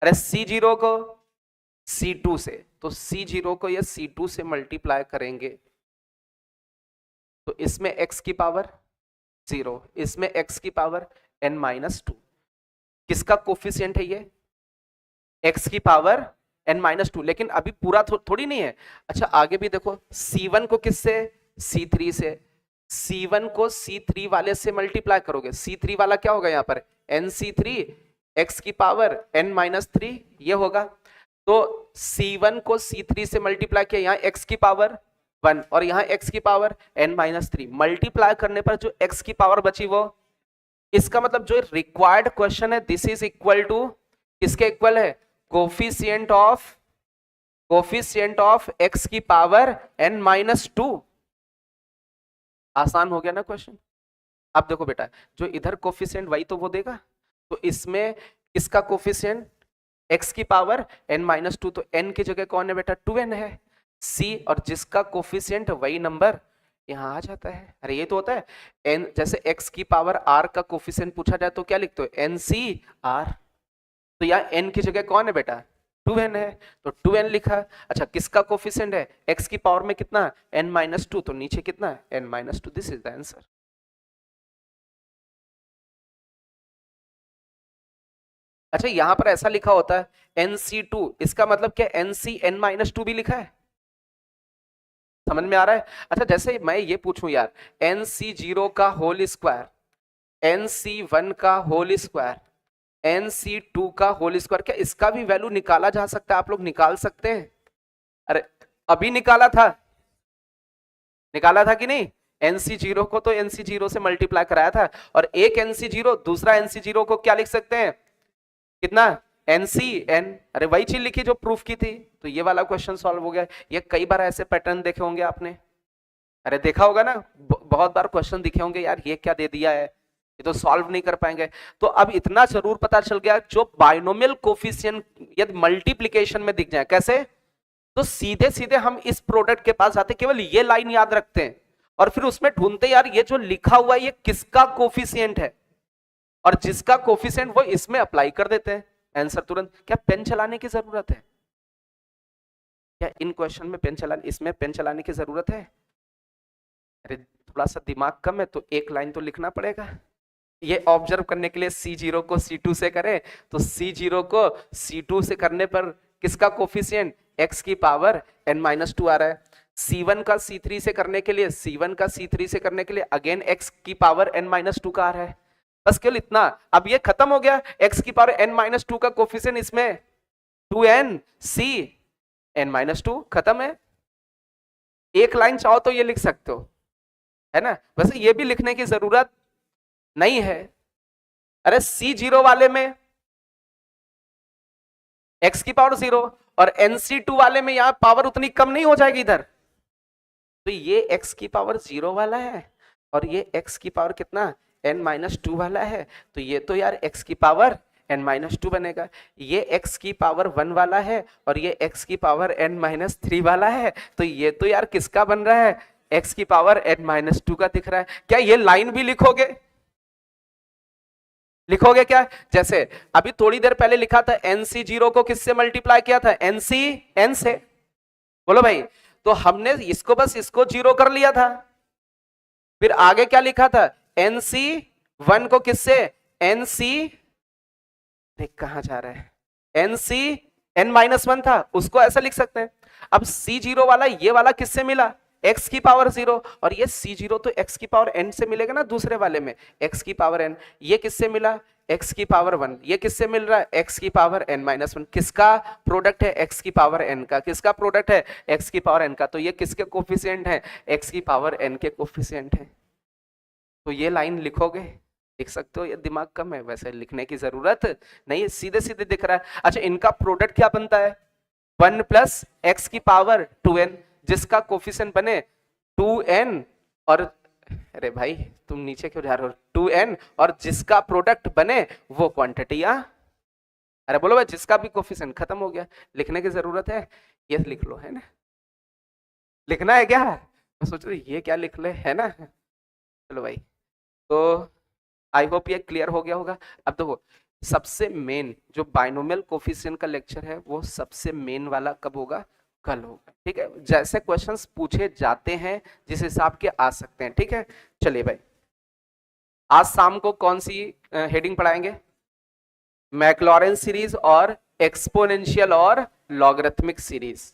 A: अरे C0 को C2 से, तो C0 को ये C2 से मल्टीप्लाई करेंगे तो इसमें x की पावर 0, इसमें x की पावर n-2। किसका कोफिशिएंट है ये? x की पावर n-2। लेकिन अभी पूरा थोड़ी नहीं है। अच्छा आगे भी देखो, C1 को किससे? C3 से। C1 को C3 वाले से मल्टीप्लाई करोगे, C3 वाला क्या होगा यहाँ पर? NC3 x की पावर n-3 ये होगा। तो C1 को C3 से मल्टीप्लाई किया, यहाँ x की पावर 1 और यहाँ x की पावर n-3, मल्टीप्लाई करने पर जो x की पावर बची वो, इसका मतलब जो रिक्वायर्ड क्वेश्चन है, दिस इज इक्वल टू, किसके इक्वल है? कोफिशिएंट ऑफ x की पावर n-2। आसान हो गया ना क्वेश्चन। अब देखो बेटा, जो इधर कोफिशिएंट वही तो वो देगा, तो इसमें इसका कोफिशिएंट x की पावर n-2, तो n की जगह कौन है बेटा? 2n है। c और जिसका कोफिशिएंट वही नंबर यहाँ आ जाता है। अरे ये तो होता है n, जैसे x की पावर r का कोफिशिएंट पूछा जाए तो क्या लिखते हो? NCR। तो यहाँ n की जगह कौन है बेटा? 2n है, तो 2n लिखा। अच्छा किसका कोफिशिएंट है? x की पावर में कितना? n-2, तो नीचे कितना है? n-2। This is the answer. अच्छा यहां पर ऐसा लिखा होता है NC2, इसका मतलब क्या? NCn-2 भी लिखा है। समझ में आ रहा है? अच्छा जैसे मैं ये पूछूं यार, NC0 का होल स्क्वायर, NC1 का होल स्क्वायर, NC2 का होल स्क्वायर, क्या इसका भी वैल्यू निकाला जा सकता है? आप लोग निकाल सकते हैं? अरे अभी निकाला था कि नहीं? NC0 को तो NC0 से मल्टीप्लाई कराया था, और एक NC0 दूसरा NC0 को क्या लिख सकते हैं? कितना? NCN। अरे वही चीज लिखी जो प्रूफ की थी। तो ये वाला क्वेश्चन सॉल्व हो गया। ये कई बार ऐसे पैटर्न देखे होंगे आपने, अरे देखा होगा ना, बहुत बार क्वेश्चन दिखे होंगे, यार ये क्या दे दिया है, ये तो सॉल्व नहीं कर पाएंगे। तो अब इतना जरूर पता चल गया, जो बाइनोमियल कोफिशिएंट यदि मल्टीप्लिकेशन में दिख जाए, कैसे, तो सीधे सीधे हम इस प्रोडक्ट के पास आते, केवल ये लाइन याद रखते हैं और फिर उसमें ढूंढते यार ये जो लिखा हुआ है ये किसका कोफिशिएंट है, और जिसका कोफिशिएंट वो इसमें अप्लाई कर देते हैं, आंसर तुरंत। क्या पेन चलाने की जरूरत है? क्या इन क्वेश्चन में पेन चलाने, इसमें पेन चलाने की जरूरत है? अरे थोड़ा सा दिमाग कम है तो एक लाइन तो लिखना पड़ेगा। ये ऑब्जर्व करने के लिए C0 को C2 से करें, तो C0 को C2 से करने पर किसका कोफिशिएंट? x की पावर n-2 आ रहा है। C1 का C3 से करने के लिए, C1 का C3 से करने के लिए अगेन x की पावर n-2 का आ रहा है। बस केवल इतना। अब ये खत्म हो गया, x की पावर n-2 का कोफिशिएंट इसमें 2n c n-2 खत्म है। एक लाइन चाहो तो ये लिख सकते हो, है ना? वैसे ये भी लिखने की जरूरत नहीं है। अरे C0 वाले में x की पावर 0 और NC2 वाले में यहां पावर उतनी कम नहीं हो जाएगी इधर, तो ये x की पावर 0 वाला है और ये x की पावर कितना? n-2 वाला है, तो ये तो यार x की पावर n-2 बनेगा। ये x की पावर 1 वाला है और ये x की पावर n-3 वाला है, तो ये तो यार किसका बन रहा है? x की पावर n-2 का दिख रहा है। क्या ये लाइन भी लिखोगे? लिखोगे क्या? जैसे अभी थोड़ी देर पहले लिखा था NC0 को किससे मल्टीप्लाई किया था? NCN से। बोलो भाई, तो हमने इसको बस इसको 0 कर लिया था, फिर आगे क्या लिखा था? NC1 को किससे? NC, देख कहां जा रहा है, NC n-1 था, उसको ऐसा लिख सकते हैं। अब C0 वाला, ये वाला किससे मिला? x की पावर 0, और ये C0 तो x की पावर n से मिलेगा ना दूसरे वाले में, x की पावर n। ये किससे मिला? x की पावर 1। ये किससे मिल रहा है? x की पावर n-1। किसका प्रोडक्ट है? x की पावर n का। किसका प्रोडक्ट है? x की पावर n का। तो ये किसके कोफिशिएंट है? x की पावर n के कोफिशिएंट है। तो ये लाइन लिखोगे, लिख सकते हो। ये दिमाग कम है, वैसे लिखने की जरूरत नहीं, सीधे सीधे दिख रहा है। अच्छा, इनका प्रोडक्ट क्या बनता है? 1 प्लस एक्स की पावर 2n, जिसका कोफिशिएंट बने 2n, और अरे भाई तुम नीचे क्यों जा रहे हो? 2n, और जिसका प्रोडक्ट बने वो क्वांटिटी। अरे बोलो भाई, जिसका भी कोफिशिएंट। खत्म हो गया, लिखने की जरूरत है? ये लिख लो, है ना? लिखना है क्या? मैं सोच रही ये क्या लिख ले, है ना? चलो भाई, तो आई होप ये क्लियर हो गया होगा। अब देखो, सबसे मेन जो बाइनोमियल कोफिशिएंट का लेक्चर है, वो सबसे मेन वाला कब होगा? कल होगा, ठीक है? जैसे क्वेश्चंस पूछे जाते हैं, जिस हिसाब के आ सकते हैं, ठीक है? चलिए भाई, आज शाम को कौन सी हेडिंग पढ़ाएंगे? मैक्लॉरेंस सीरीज और एक्सपोनेंशियल और लॉगरिथमिक सीरीज।